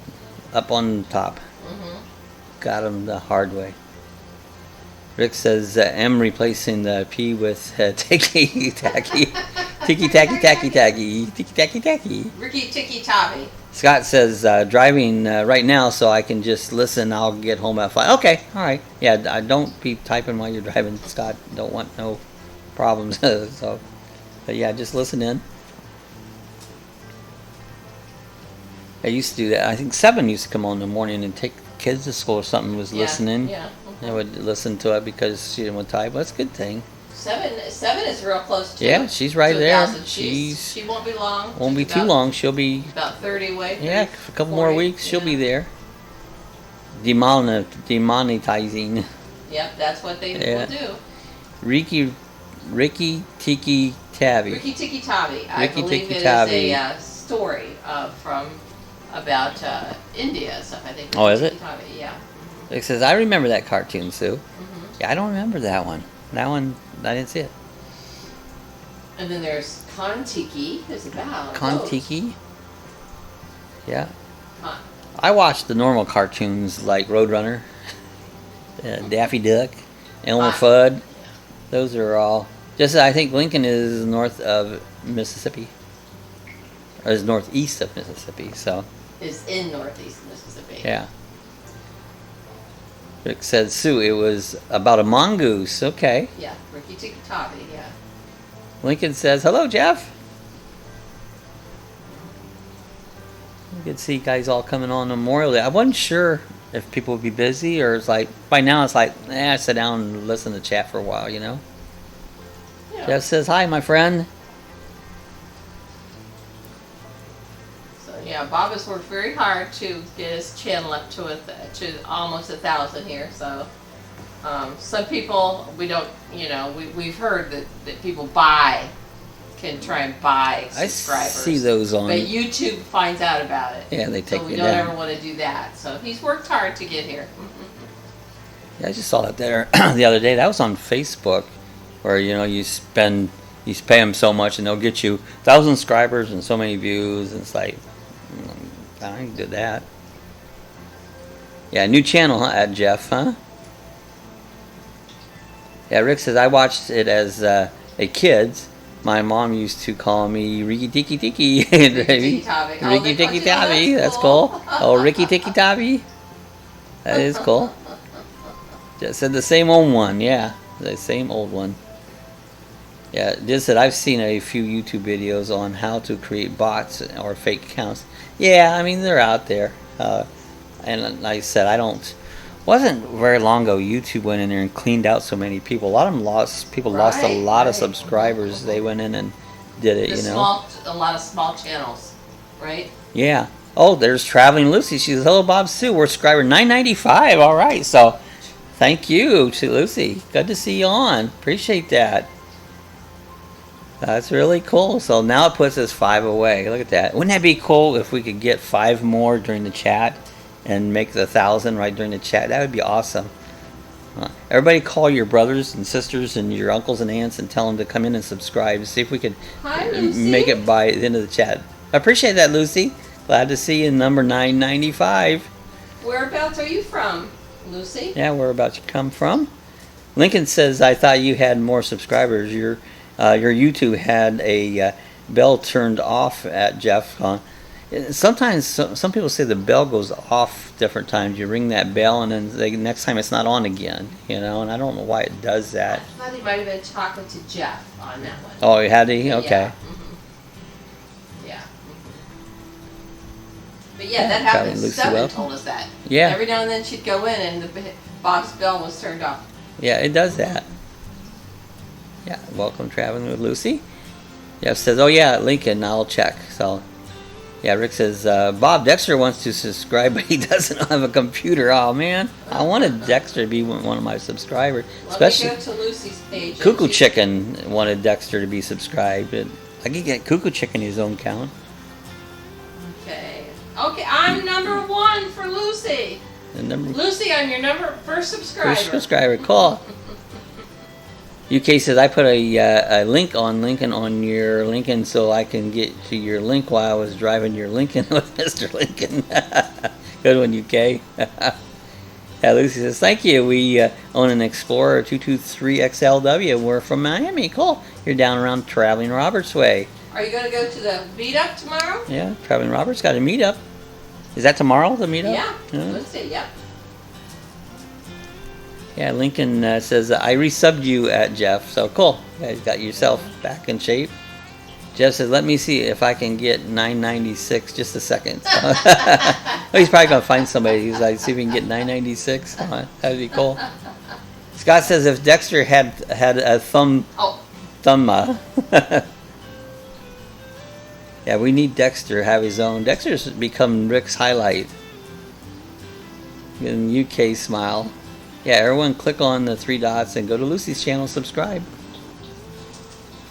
up on top. Got them the hard way. Rick says M replacing the P with ticky tacky, ticky tacky tacky tacky, ticky tacky tacky. Ricky Ticky Tabby. Scott says driving right now, so I can just listen. I'll get home at 5. Okay, all right. Yeah, don't be typing while you're driving, Scott. Don't want no problems. So, but yeah, just listen in. I used to do that. I think 7 used to come on in the morning and take kids to school or something. Was listening. Yeah. I would listen to it because she didn't want to type. Well, that's a good thing. 7 is real close to. Yeah, she's right there. She won't be long. Won't be too long. She'll be about 30 away. Yeah, a couple 40, more weeks. She'll be there. Demonetizing. Yep, that's what they will do. Ricky Tiki Tabby. Ricky Tiki Tabby. I Ricky believe Tiki it Tabby. is a story from about India stuff. I think. Oh, is it? Tabby, yeah. It says I remember that cartoon, Sue. Yeah, I don't remember that one. That one I didn't see it. And then there's Kon-Tiki. Who's about Kon-Tiki. Yeah. I watched the normal cartoons like Roadrunner, Daffy Duck, Elmer Fudd. Those are all. Just I think Lincoln is north of Mississippi, or is northeast of Mississippi. So. Is in northeast Mississippi. Yeah. Rick said, Sue, it was about a mongoose. Okay. Yeah, Ricky Tiki Tabby. Yeah. Lincoln says, hello, Jeff. You could see guys all coming on Memorial Day. I wasn't sure if people would be busy, or it's like, by now it's like, sit down and listen to chat for a while, you know? Yeah. Jeff says, hi, my friend. So Yeah, Bob has worked very hard to get his channel up to almost 1,000 here. So some people we don't, we've heard that people can try and buy subscribers. I see those on. But YouTube finds out about it. Yeah, they take so we it don't down. ever want to do that. So he's worked hard to get here. Yeah, I just saw that there the other day. That was on Facebook, where you pay them so much and they'll get you 1,000 subscribers and so many views. And it's like, I can do that. Yeah, new channel, huh, Jeff, huh? Yeah, Rick says, I watched it as a kid. My mom used to call me Ricky Tiki Tiki. Ricky Tiki Tabi. That's cool. Oh, Ricky Tiki Tabi. That is cool. Just said the same old one. Yeah, the same old one. Yeah, just said I've seen a few YouTube videos on how to create bots or fake accounts. Yeah, I mean they're out there. And like I said, wasn't very long ago YouTube went in there and cleaned out so many people. A lot of them lost a lot of subscribers. They went in and did it, a lot of small channels, right? Yeah. Oh, there's Traveling Lucy. She says, hello, Bob Sue. We're subscriber 995. All right. So thank you to Lucy. Good to see you on. Appreciate that. That's really cool. So now it puts us 5 away. Look at that. Wouldn't that be cool if we could get 5 more during the chat and make the 1,000 right during the chat? That would be awesome. Everybody call your brothers and sisters and your uncles and aunts and tell them to come in and subscribe. See if we could make it by the end of the chat. I appreciate that, Lucy. Glad to see you, number 995. Whereabouts are you from, Lucy? Yeah, whereabouts you come from? Lincoln says, I thought you had more subscribers. Your YouTube had a bell turned off at Jeff. Sometimes some people say the bell goes off different times. You ring that bell and then the next time it's not on again, and I don't know why it does that. I thought he might have been talking to Jeff on that one. Oh, had he? Okay. Yeah. Yeah. But yeah, that happened. Stella told us that. Yeah. Every now and then she'd go in and Bob's bell was turned off. Yeah, it does that. Yeah, welcome Traveling with Lucy. Jeff says, oh yeah, Lincoln, I'll check. So, yeah, Rick says, Bob, Dexter wants to subscribe, but he doesn't have a computer. Oh man, I wanted Dexter to be one of my subscribers. Especially let me go to Lucy's page. Cuckoo Chicken wanted Dexter to be subscribed. I could get Cuckoo Chicken his own account. Okay, I'm number 1 for Lucy. Lucy, I'm your first subscriber. First subscriber, cool. UK says, I put a link on Lincoln on your Lincoln so I can get to your link while I was driving your Lincoln with Mr. Lincoln. Good one, UK. Yeah, Lucy says, thank you. We own an Explorer 223 XLW. We're from Miami. Cool. You're down around Traveling Roberts Way. Are you going to go to the meetup tomorrow? Yeah, Traveling Roberts got a meetup. Is that tomorrow, the meetup? Yeah. Let's see, yeah. Yeah, Lincoln says, I resubbed you at Jeff, so cool. Yeah, you got yourself back in shape. Jeff says, let me see if I can get 996, just a second. So he's probably going to find somebody. He's like, see if we can get 996. That'd be cool. Scott says, if Dexter had a thumb. Yeah, we need Dexter to have his own. Dexter's become Rick's highlight. And UK smile. Yeah, everyone click on the 3 dots and go to Lucy's channel, subscribe.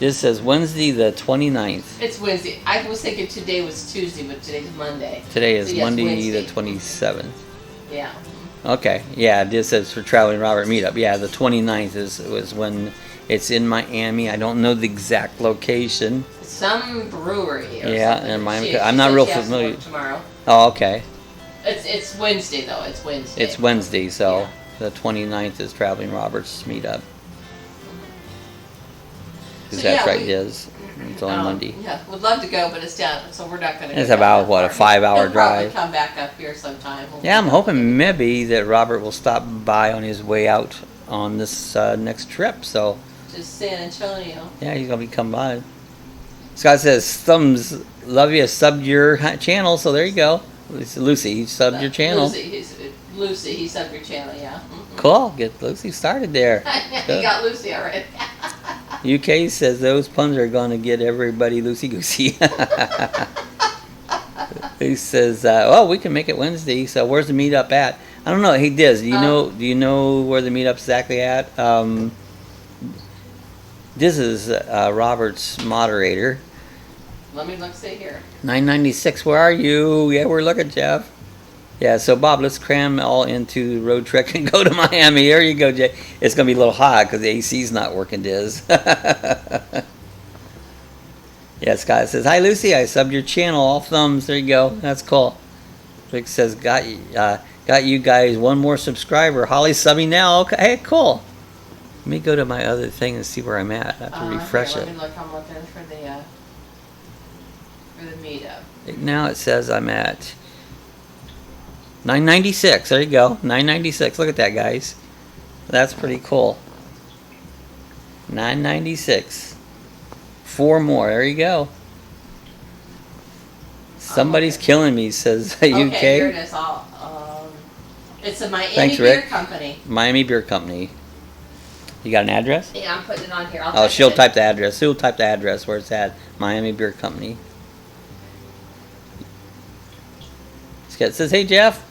This says Wednesday the 29th. It's Wednesday. I was thinking today was Tuesday, but today's Monday. Today is Monday the 27th. Yeah. Okay. Yeah, this says for Traveling Robert Meetup. Yeah, the 29th was when it's in Miami. I don't know the exact location. Some brewery or something. In Miami. I'm not real familiar. Tomorrow. Oh, okay. It's Wednesday, though. It's Wednesday. It's Wednesday, so... Yeah. The 29th is Traveling Roberts Meetup. Because So, that's right, Diz. It's on Monday. Yeah, we'd love to go, but it's down, so we're not going to go. It's about, what, a 5-hour drive? He'll probably come back up here sometime. Yeah, I'm hoping maybe that Robert will stop by on his way out on this next trip, so... Just San Antonio. Yeah, he's going to be coming by. Scott says, thumbs, love you, subbed your channel, so there you go. It's Lucy, he subbed your channel. Lucy, he subbed your channel, yeah. Cool, get Lucy started there. He got Lucy already. UK says those puns are going to get everybody loosey-goosey. He says, "Oh, we can make it Wednesday. So where's the meetup at?" I don't know. Hey, Diz, do you know? Do you know where the meetup's exactly at? Diz is Robert's moderator. Let me look. See here. 996. Where are you? Yeah, we're looking, Jeff. Yeah. So Bob, let's cram all into the road trek and go to Miami. Here you go, Jay. It's gonna be a little hot because the AC's not working, Diz. Yeah, Scott says, "Hi, Lucy. I subbed your channel. All thumbs. There you go. That's cool." Rick says, "Got you guys one more subscriber. Holly's subbing now. Okay, hey, cool. Let me go to my other thing and see where I'm at. I have to refresh Let it. me look. I'm looking for the meetup. Now it says I'm at 996. There you go. 996. Look at that, guys. That's pretty cool. 996. 4 more. There you go. Somebody's killing me, says UK. Okay, here it is. It's a Miami Thanks, Beer Rick. Company. Miami Beer Company. You got an address? Yeah, I'm putting it on here. Oh, she'll type the address. She'll type the address where it's at. Miami Beer Company. It says, "Hey, Jeff."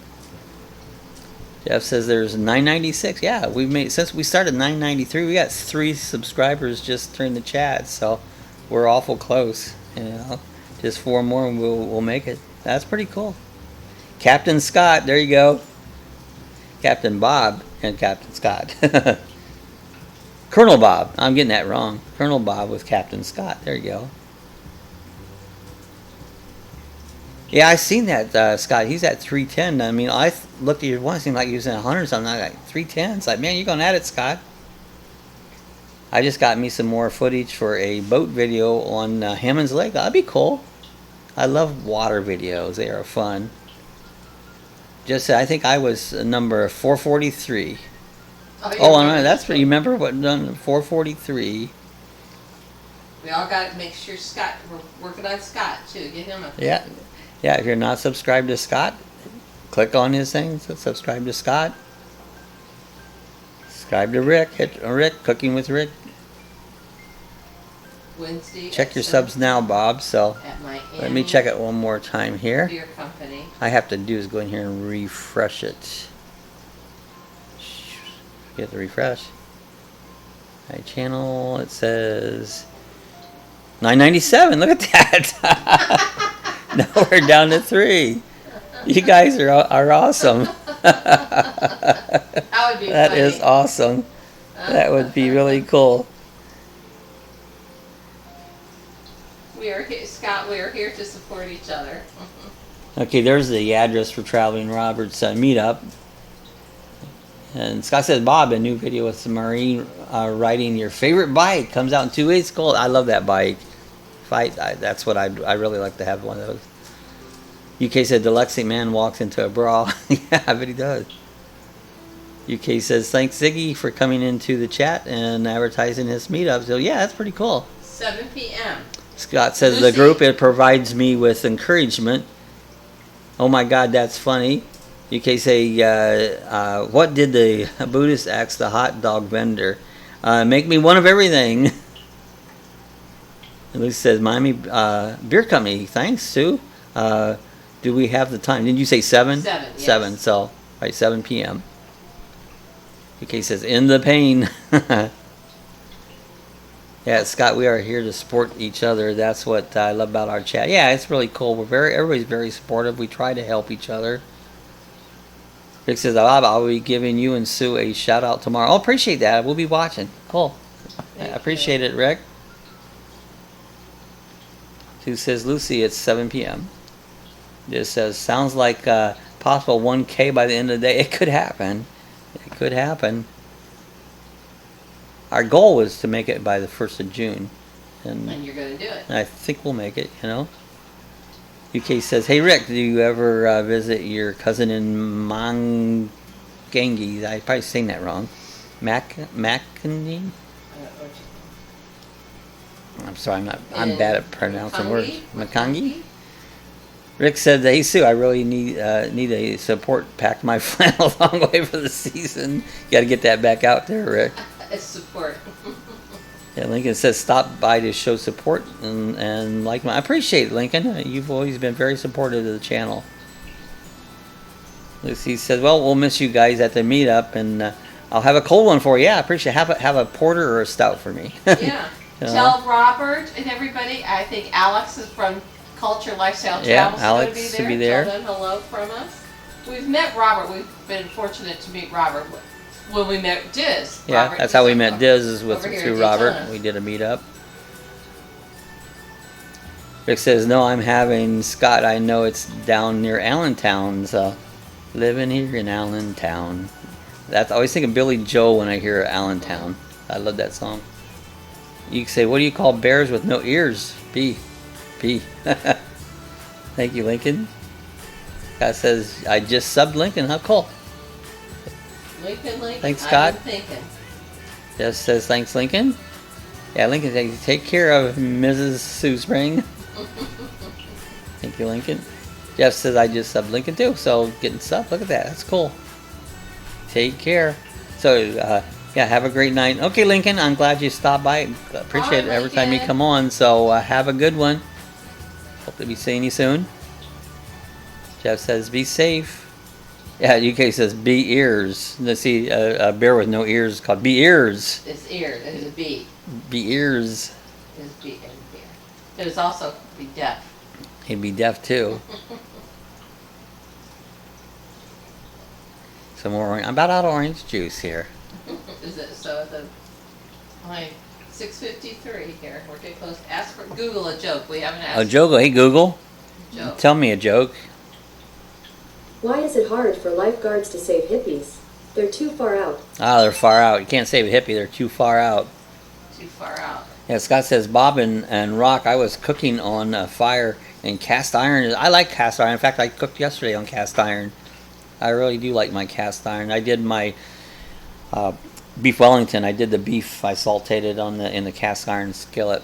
Jeff says there's 996. Yeah, we've made, since we started 993, we got 3 subscribers just during the chat, so we're awful close. You know, just 4 more and we'll make it. That's pretty cool. Captain Scott, there you go. Captain Bob and Captain Scott. Colonel Bob. I'm getting that wrong. Colonel Bob with Captain Scott. There you go. Yeah, I seen that, Scott. He's at 310. I mean, I looked at your one. It seemed like he was in 100 something. I like 310. It's like, man, you're going at it, Scott. I just got me some more footage for a boat video on Hammond's Lake. That'd be cool. I love water videos. They are fun. Just, I think I was number 443. Oh, I know. That's what you remember. What done? 443. We all got to make sure Scott. We're working on Scott too. Get him a. Yeah. Yeah, if you're not subscribed to Scott, click on his thing. So subscribe to Scott. Subscribe to Rick. Hit Rick. Cooking with Rick. Wednesday. Check your subs now, Bob. So At Miami let me check it one more time here. Beer Company. I have to do is go in here and refresh it. Get the refresh. My channel. It says 997. Look at that. Now we're down to 3. You guys are awesome. That would be That funny. is awesome. That would be really cool. We are here, Scott. We are here to support each other. Okay, there's the address for Traveling Robert's meetup. And Scott says, "Bob, a new video with some marine riding your favorite bike comes out in 2 weeks. Cool. I love that bike. That's what I really like to have one of those." UK said, "Dyslexic man walks into a brawl." Yeah, I bet he does. UK says, "Thanks, Ziggy, for coming into the chat and advertising his meetup." So, yeah, that's pretty cool. 7 p.m. Scott says, Lucy. "The group, it provides me with encouragement." Oh, my God, that's funny. UK say, "What did the Buddhist ask the hot dog vendor? Make me one of everything." And Lucy says, "Miami Beer Company, thanks, Sue. Do we have the time?" Didn't you say 7? 7, yes. 7, so, right, 7 p.m. UK says, "In the pain." Yeah, Scott, we are here to support each other. That's what I love about our chat. Yeah, it's really cool. Everybody's very supportive. We try to help each other. Rick says, "I'll be giving you and Sue a shout out tomorrow." Oh, appreciate that. We'll be watching. Cool. I appreciate it, Rick. Sue says, "Lucy, it's 7 p.m. This says, "Sounds like possible 1K by the end of the day." It could happen. It could happen. Our goal was to make it by the 1st of June. And you're going to do it. I think we'll make it, you know. UK says, "Hey, Rick, do you ever visit your cousin in Mangangi?" I probably saying that wrong. Macangi? I'm sorry, I'm bad at pronouncing words. Macangi? Rick said, "Hey, Sue, I really need a support pack my flannel long way for the season." You got to get that back out there, Rick. It's support. Yeah, Lincoln says stop by to show support and like my. I appreciate it, Lincoln. You've always been very supportive of the channel. Lucy says, "Well, we'll miss you guys at the meetup, and I'll have a cold one for you." Yeah, I appreciate it. Have a porter or a stout for me. Yeah. You know? Tell Robert and everybody. I think Alex is from Culture Lifestyle Yeah, Travels. Alex to be there. Tell them hello from us. We've met Robert. We've been fortunate to meet Robert when we met Diz. Yeah, Robert that's how we is met Diz, is with over here through in Robert. Daytona. We did a meetup. Rick says, "No, I'm having Scott. I know it's down near Allentown, so living here in Allentown." That's I always think of Billy Joel when I hear Allentown. I love that song. You can say, "What do you call bears with no ears?" B. Thank you, Lincoln. Scott says, "I just subbed Lincoln. How cool." Lincoln. Thanks, Scott. I've been thinking. Just says, "Thanks, Lincoln." Yeah, Lincoln says, "Take care of Mrs. Sue Spring." Thank you, Lincoln. Jeff says, "I just subbed Lincoln too." So getting sub. Look at that. That's cool. Take care. So yeah, have a great night. Okay, Lincoln. I'm glad you stopped by. Appreciate it every time you come on. So have a good one. Hope to be seeing you soon. Jeff says, "Be safe." Yeah, UK says, "Be ears." Let's see, a bear with no ears is called be ears. It's ear. It's a B. Be ears. It's B and beer. It was also be deaf. He'd be deaf too. Some more orange. I'm about out of orange juice here. Is it so? At the line 6:53 here. We're getting close. Ask for Google a joke. We haven't asked. Oh, Jogo. Hey, Google. Joke. Tell me a joke. Why is it hard for lifeguards to save hippies? They're too far out. Ah, they're far out. You can't save a hippie. They're too far out. Too far out. Yeah, Scott says, "Bob and Rock, I was cooking on a fire and cast iron. I like cast iron. In fact, I cooked yesterday on cast iron. I really do like my cast iron. I did my beef Wellington. I did the beef. I sauteed it in the cast iron skillet."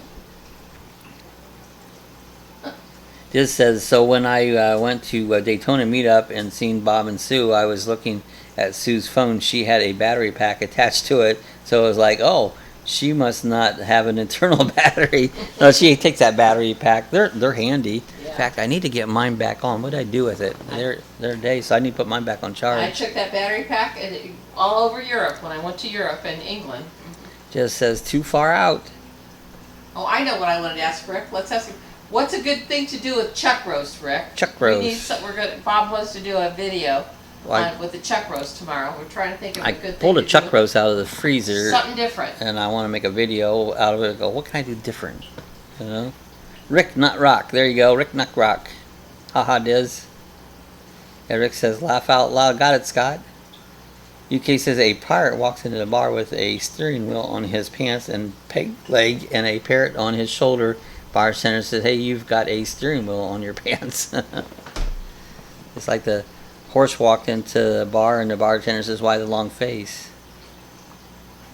This says, "So when I went to Daytona meetup and seen Bob and Sue, I was looking at Sue's phone. She had a battery pack attached to it. So it was like, oh, she must not have an internal battery." No, she takes that battery pack. They're handy. Yeah. In fact, I need to get mine back on. What did I do with it? They're days, so I need to put mine back on I charge. took that battery pack and all over Europe when I went to Europe and England. Just says too far out. Oh, I know what I wanted to ask Rick. Let's ask him. What's a good thing to do with chuck roast, Rick? Chuck We roast. need some. Bob wants to do a video Well, with the chuck roast tomorrow. We're trying to think of I a good thing. pulled a to chuck do. roast out of the freezer, Something different. and I want to make a video out of it. Go, what can I do different? You know, Rick Nut Rock. There you go, Rick Nut Rock. Haha, Diz. Yeah, Rick says, "Laugh out loud." Got it, Scott. UK says, "A pirate walks into the bar with a steering wheel on his pants and peg leg and a parrot on his shoulder. Bartender says, 'Hey, you've got a steering wheel on your pants.'" It's like the horse walked into the bar and the bartender says, "Why the long face?"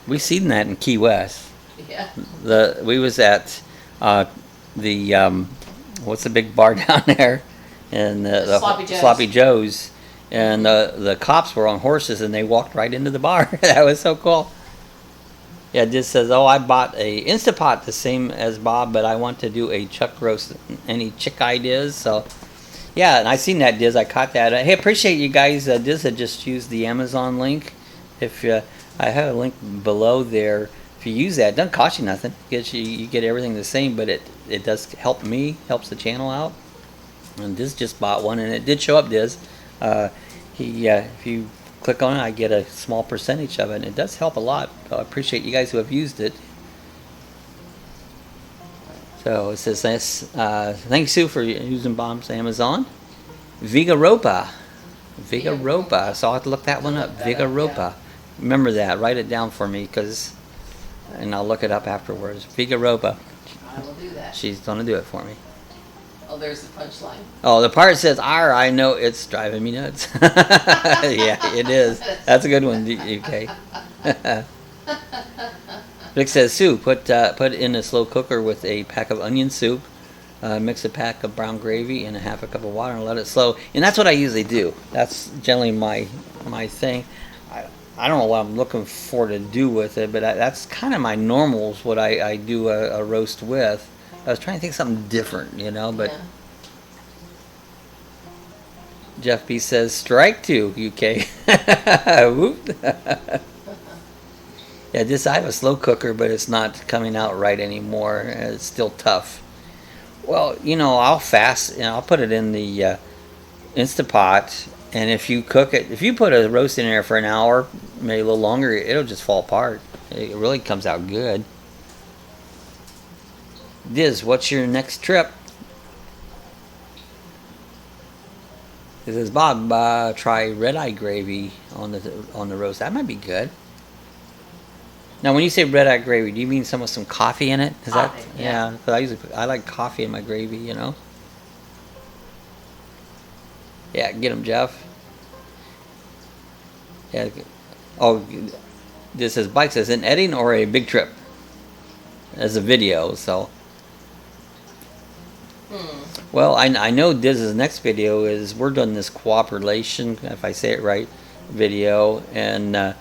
We've seen that in Key West. Yeah. We was at what's the big bar down there, and the Sloppy Joe's. Joe's, and the cops were on horses and they walked right into the bar. That was so cool. Yeah, it just says, "Oh, I bought a Instapot the same as Bob, but I want to do a chuck roast. Any chick ideas?" So yeah, and I seen that, Diz. I caught that. Hey, appreciate you guys. Diz had just used the Amazon link. If I have a link below there. If you use that, it doesn't cost you nothing. You get everything the same, but it does help me, helps the channel out. And Diz just bought one, and it did show up, Diz. If you click on it, I get a small percentage of it, and it does help a lot. I appreciate you guys who have used it. So it says, "Thanks, Sue, for using Bob's Amazon." Vigaropa. So I'll have to look that one up. Vigaropa. Remember that. Write it down for me, and I'll look it up afterwards. Vigaropa. I will do that. She's going to do it for me. Oh, there's the punchline. Oh, the part says, "R." I know it's driving me nuts. Yeah, it is. That's a good one, UK. Rick says, "Sue, put in a slow cooker with a pack of onion soup, mix a pack of brown gravy and a half a cup of water and let it slow." And that's what I usually do. That's generally my thing. I don't know what I'm looking for to do with it, but that's kind of my normals, what I do a roast with. I was trying to think of something different, you know, but... Yeah. Jeff B says, strike two, UK. Whoop. Yeah, I have a slow cooker, but it's not coming out right anymore. It's still tough. Well, you know, I'll I'll put it in the Instapot, and if you cook it, if you put a roast in there for an hour, maybe a little longer, it'll just fall apart. It really comes out good. Diz, what's your next trip? It says, Bob, try red eye gravy on the roast. That might be good. Now, when you say red eye gravy, do you mean some with some coffee in it? Is coffee, that? Yeah. Because I like coffee in my gravy, you know. Yeah, get them, Jeff. Yeah. Oh, this says bike says an editing or a big trip as a video. So. Well, I know Diz's next video is we're doing this cooperation, if I say it right, video, and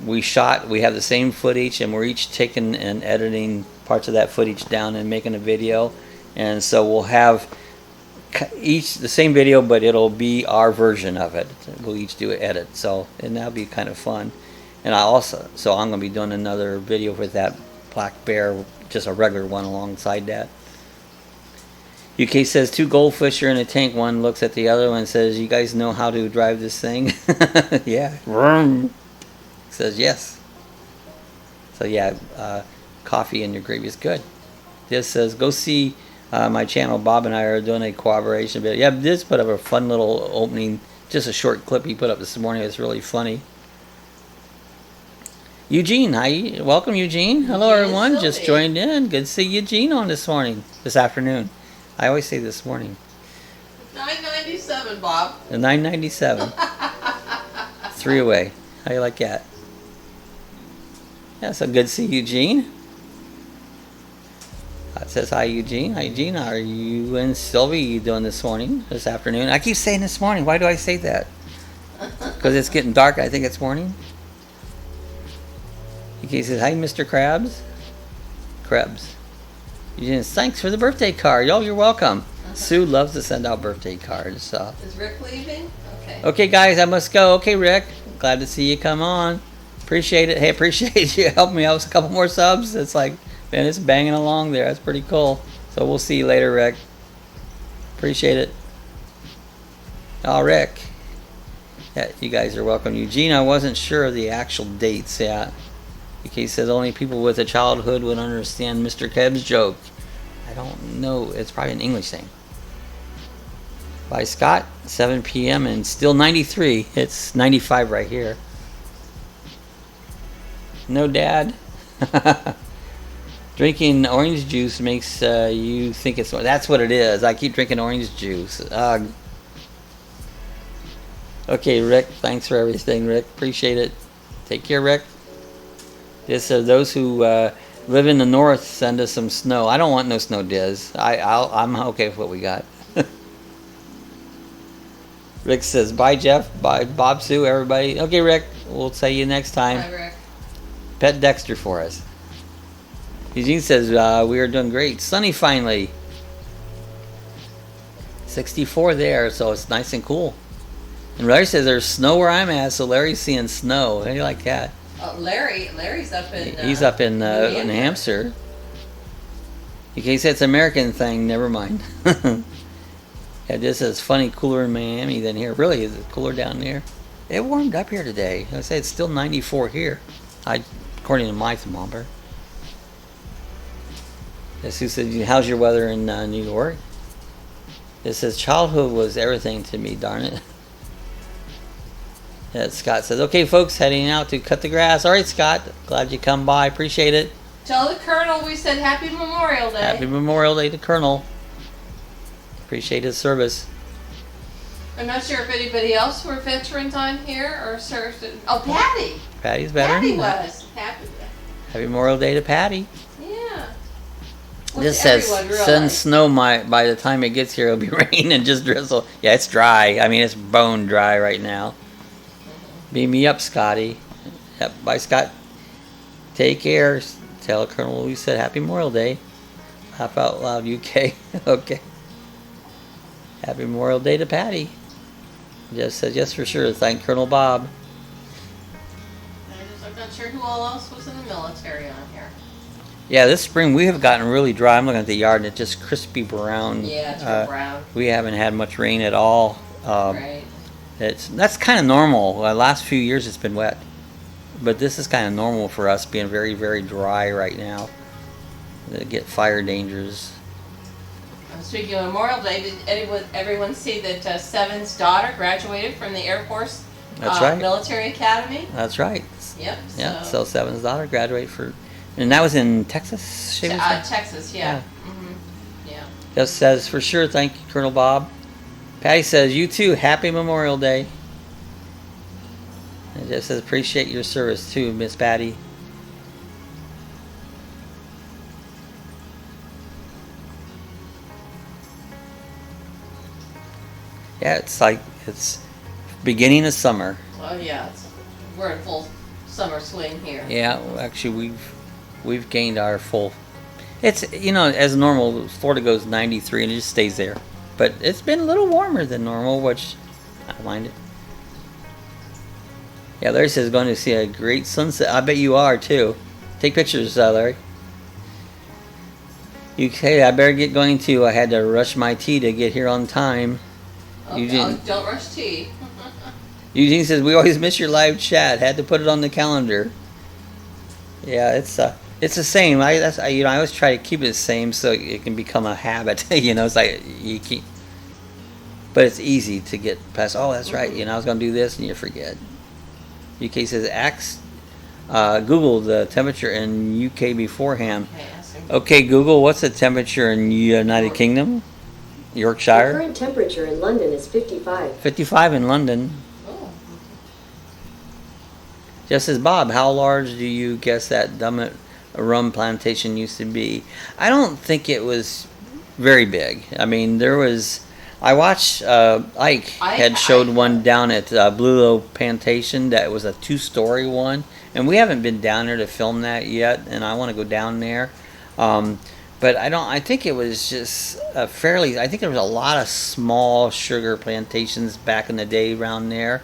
we have the same footage, and we're each taking and editing parts of that footage down and making a video, and so we'll have each the same video, but it'll be our version of it. We'll each do an edit, and that'll be kind of fun. And I'm going to be doing another video with that black bear, just a regular one alongside that. UK says 2 goldfish are in a tank. One looks at the other one and says, "You guys know how to drive this thing?" Yeah. Says yes. So yeah, coffee in your gravy is good. This says, "Go see my channel. Bob and I are doing a collaboration video." Yeah, this put up a fun little opening, just a short clip he put up this morning. It's really funny. Eugene, hi, welcome Eugene. Hello everyone, just joined in. Good to see Eugene on this afternoon. I always say this morning. 997, Bob. The 997. 3 away. How you like that? Yeah, so good to see Eugene. It says hi Eugene. Hi Eugene. How are you and Sylvie doing this afternoon? I keep saying this morning. Why do I say that? Because it's getting dark. I think it's morning. He says hi Mr. Krebs. Eugene, thanks for the birthday card. Oh, you're welcome. Sue loves to send out birthday cards. So. Is Rick leaving? Okay. Okay, guys, I must go. Okay, Rick. Glad to see you come on. Appreciate it. Hey, appreciate you helping me out with a couple more subs. It's like, man, it's banging along there. That's pretty cool. So we'll see you later, Rick. Appreciate it. Oh, Rick. Yeah, you guys are welcome. Eugene, I wasn't sure of the actual dates. Yeah. He says only people with a childhood would understand Mr. Keb's joke. I don't know. It's probably an English thing. By Scott, 7 p.m. and still 93. It's 95 right here. No, Dad. Drinking orange juice makes you think it's... That's what it is. I keep drinking orange juice. Okay, Rick. Thanks for everything, Rick. Appreciate it. Take care, Rick. This those who live in the north, send us some snow. I don't want no snow, Diz. I'm okay with what we got. Rick says, bye, Jeff. Bye, Bob, Sue, everybody. Okay, Rick. We'll see you next time. Bye, Rick. Pet Dexter for us. Eugene says, we are doing great. Sunny finally. 64 there, so it's nice and cool. And Larry says there's snow where I'm at, so Larry's seeing snow. How do you like that? Larry's up in... He's up in New Hampshire. He said it's an American thing. Never mind. Yeah, this is funny. Cooler in Miami than here. Really, is it cooler down there? It warmed up here today. I say it's still 94 here. According to my thermometer. Yes, who said, how's your weather in New York? It says childhood was everything to me. Darn it. Yeah, Scott says, okay, folks, heading out to cut the grass. All right, Scott. Glad you come by. Appreciate it. Tell the Colonel we said Happy Memorial Day. Happy Memorial Day to Colonel. Appreciate his service. I'm not sure if anybody else were veterans on here or served. Oh, Patty. Patty's veteran. Patty was. Happy Memorial Day to Patty. Yeah. This says, send snow by the time it gets here, it'll be rain and just drizzle. Yeah, it's dry. I mean, it's bone dry right now. Beam me up, Scotty. Yep. Bye, Scott. Take care. Tell Colonel we said Happy Memorial Day. Laugh out loud, UK. Okay. Happy Memorial Day to Patty. Just said yes for sure. Thank Colonel Bob. I'm not sure who all else was in the military on here. Yeah, this spring we have gotten really dry. I'm looking at the yard and it's just crispy brown. Yeah, it's real brown. We haven't had much rain at all. Right. That's kind of normal. Last few years it's been wet. But this is kind of normal for us, being very, very dry right now. They get fire dangers. Speaking of Memorial Day, did everyone see that Seven's daughter graduated from the Air Force That's right. Military Academy? That's right. Yep. Yeah, so Seven's daughter graduated and that was in Texas? She was there? Texas, yeah. Mm-hmm. Yeah. Just says, for sure, thank you, Colonel Bob. Patty says, you too, Happy Memorial Day. It just says, appreciate your service too, Miss Patty. Yeah, it's beginning of summer. Oh yeah, we're in full summer swing here. Yeah, actually we've gained our full. It's, as normal, Florida goes 93 and it just stays there. But it's been a little warmer than normal, which I don't mind it. Yeah, Larry says going to see a great sunset. I bet you are too. Take pictures, Larry. Okay, I better get going too. I had to rush my tea to get here on time. Don't rush tea. Eugene says, we always miss your live chat. Had to put it on the calendar. Yeah, it's the same. I always try to keep it the same so it can become a habit. It's like you keep. But it's easy to get past. Oh, that's right. I was going to do this, and you forget. UK says, Google the temperature in UK beforehand. Okay, Google, what's the temperature in United Kingdom? Yorkshire? The current temperature in London is 55. 55 in London. Oh. Just as Bob, how large do you guess that Dummit rum plantation used to be? I don't think it was very big. I mean, I watched Ike had showed one down at Blue Low Plantation that was a 2-story one, and we haven't been down there to film that yet, and I want to go down there. But I think it was just I think there was a lot of small sugar plantations back in the day around there.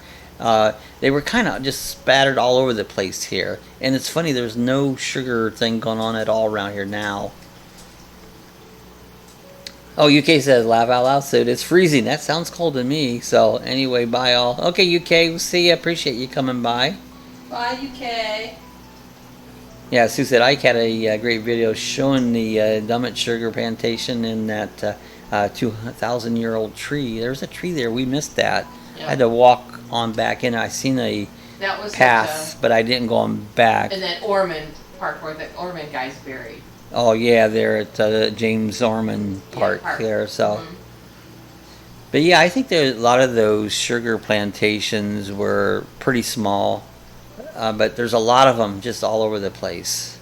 They were kind of just spattered all over the place here. And it's funny, there's no sugar thing going on at all around here now. Oh, UK says, laugh out loud, so it's freezing. That sounds cold to me. So anyway, bye all. Okay, UK, we'll see you. Appreciate you coming by. Bye, UK. Yeah, Sue said Ike had a great video showing the Dummit sugar plantation in that 2,000-year-old tree. There's a tree there. We missed that. Yeah. I had to walk on back in. I seen a path, but I didn't go on back. In that Ormond Park where the Ormond guy's buried. Oh, yeah, there at James Ormond Park there. So, Mm-hmm. But yeah, I think a lot of those sugar plantations were pretty small. But there's a lot of them just all over the place.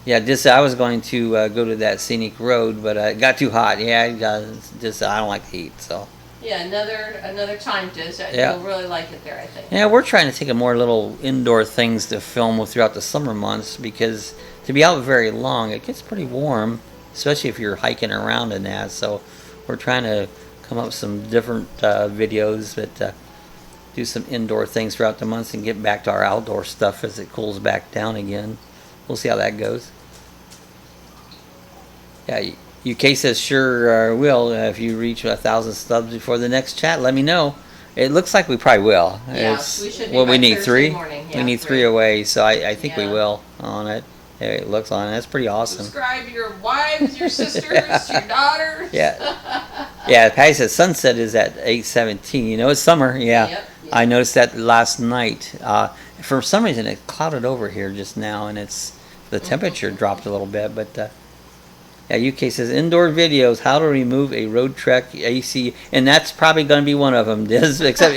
Yeah, I was going to go to that scenic road, but it got too hot. Yeah, I don't like the heat, so. Yeah, another time, Yeah. You'll really like it there, I think. Yeah, we're trying to take a more little indoor things to film throughout the summer months, because to be out very long, it gets pretty warm, especially if you're hiking around and that. So we're trying to come up with some different videos that do some indoor things throughout the months and get back to our outdoor stuff as it cools back down again. We'll see how that goes. Yeah, UK says sure will. If you reach 1,000 subs before the next chat, let me know. It looks like we probably will. Yeah, we should be we by need Thursday 3. morning. Yeah, we need 3 away, so I think we will on it. It looks on it. That's pretty awesome. Subscribe your wives, your sisters, your daughters. Yeah. Yeah, Patty says sunset is at 8:17. It's summer. Yeah. Yep. I noticed that last night. For some reason, it clouded over here just now, and the temperature dropped a little bit. But yeah, UK says indoor videos, how to remove a Road Trek AC, and that's probably going to be one of them. Except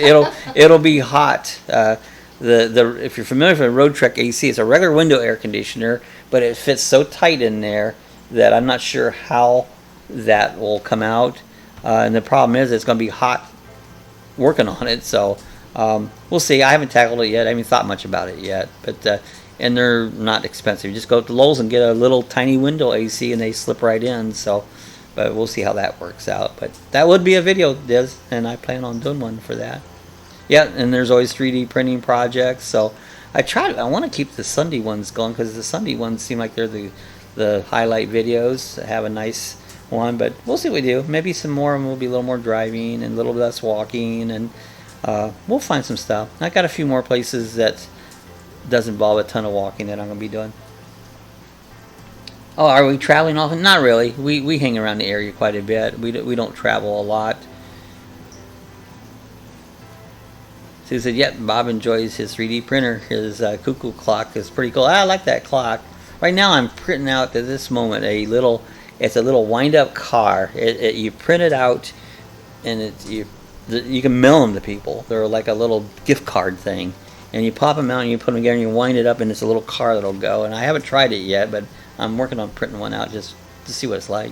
it'll be hot. If you're familiar with a Road Trek AC, it's a regular window air conditioner, but it fits so tight in there that I'm not sure how that will come out. And the problem is it's going to be hot working on it, so We'll see. I haven't tackled it yet. I haven't thought much about it yet. But and they're not expensive. You just go to Lowe's and get a little tiny window AC, and they slip right in. So, but we'll see how that works out. But that would be a video, Diz, and I plan on doing one for that. Yeah, and there's always 3D printing projects. So I want to keep the Sunday ones going because the Sunday ones seem like they're the highlight videos. Have a nice one, but we'll see what we do. Maybe some more, and we'll be a little more driving and a little less walking, and we'll find some stuff. I got a few more places that doesn't involve a ton of walking that I'm going to be doing. Oh, are we traveling often? Not really. We hang around the area quite a bit. We don't travel a lot. Sue said, yep, Bob enjoys his 3D printer. His cuckoo clock is pretty cool. I like that clock. Right now I'm printing out at this moment it's a little wind-up car. You print it out, and you can mail them to people. They're like a little gift card thing. And you pop them out and you put them together and you wind it up, and it's a little car that'll go. And I haven't tried it yet, but I'm working on printing one out just to see what it's like.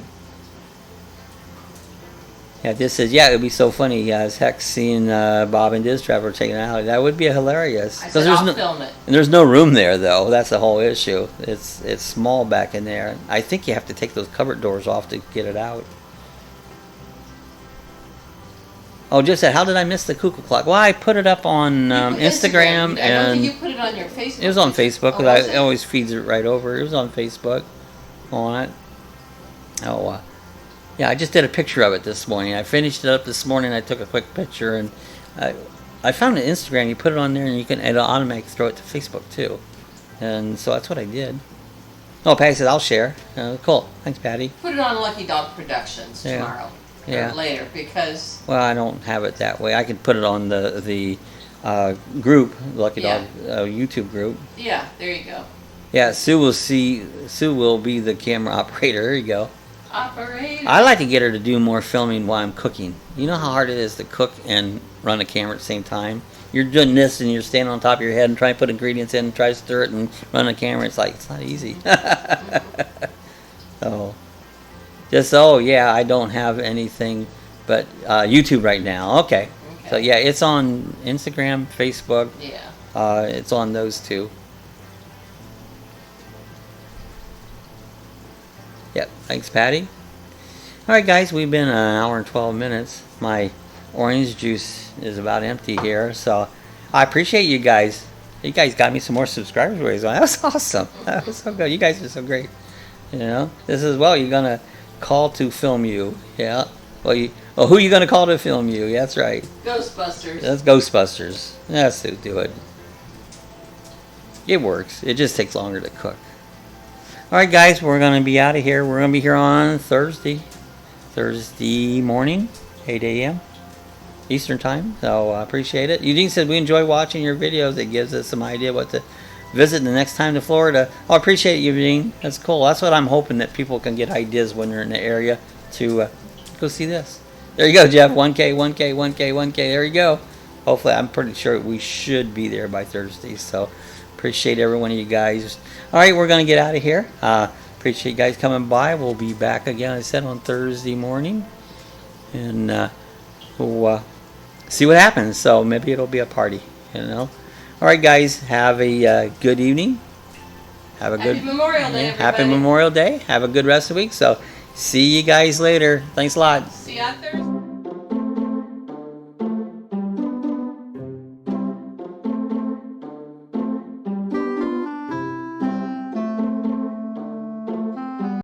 Yeah, this says, yeah, it would be so funny as heck seeing Bob and Diz Trevor taking it out. That would be hilarious. I said, I'll film it. And there's no room there, though. That's the whole issue. It's small back in there. I think you have to take those cupboard doors off to get it out. Oh, just said, how did I miss the cuckoo clock? Well, I put it up on Instagram, I don't and think you put it on your Facebook. it was on Facebook. Oh, Because was it always feeds it right over. It was on Facebook. On it. Oh, yeah, I just did a picture of it this morning. I finished it up this morning. I took a quick picture, and I found it on Instagram. You put it on there, and it'll automatically throw it to Facebook too. And so that's what I did. Oh, Patty says, I'll share. Cool. Thanks, Patty. Put it on Lucky Dog Productions tomorrow. Yeah. Or later, because... Well, I don't have it that way. I can put it on the group, Lucky Dog YouTube group. Yeah, there you go. Yeah, Sue will be the camera operator. There you go. Operator. I like to get her to do more filming while I'm cooking. You know how hard it is to cook and run a camera at the same time? You're doing this and you're standing on top of your head and trying to put ingredients in and try to stir it and run a camera. It's like, it's not easy. So, yeah, I don't have anything but YouTube right now. Okay. So, yeah, it's on Instagram, Facebook. Yeah. It's on those two. Yep, thanks, Patty. Alright, guys, we've been an hour and 12 minutes. My orange juice is about empty here, so I appreciate you guys. You guys got me some more subscribers. That was awesome. That was so good. You guys are so great. You know, this is, well, you're going to call to film you. Yeah. Well, who are you going to call to film you? Yeah, that's right. Ghostbusters. That's Ghostbusters. That's who do it. It works. It just takes longer to cook. Alright, guys, we're going to be out of here. We're going to be here on Thursday morning, 8 a.m. Eastern Time. So I appreciate it. Eugene said we enjoy watching your videos. It gives us some idea what to visit the next time to Florida. Oh, I appreciate it, Eugene. That's cool. That's what I'm hoping, that people can get ideas when they're in the area to go see this. There you go, Jeff. 1K, 1K, 1K, 1K. There you go. Hopefully, I'm pretty sure we should be there by Thursday. So appreciate every one of you guys. All right, we're going to get out of here. Appreciate you guys coming by. We'll be back again, I said, on Thursday morning. And we'll see what happens. So maybe it'll be a party, you know. All right, guys, have a good evening. Have a good Memorial Day, everybody. Happy Memorial Day. Have a good rest of the week. So see you guys later. Thanks a lot. See you out there.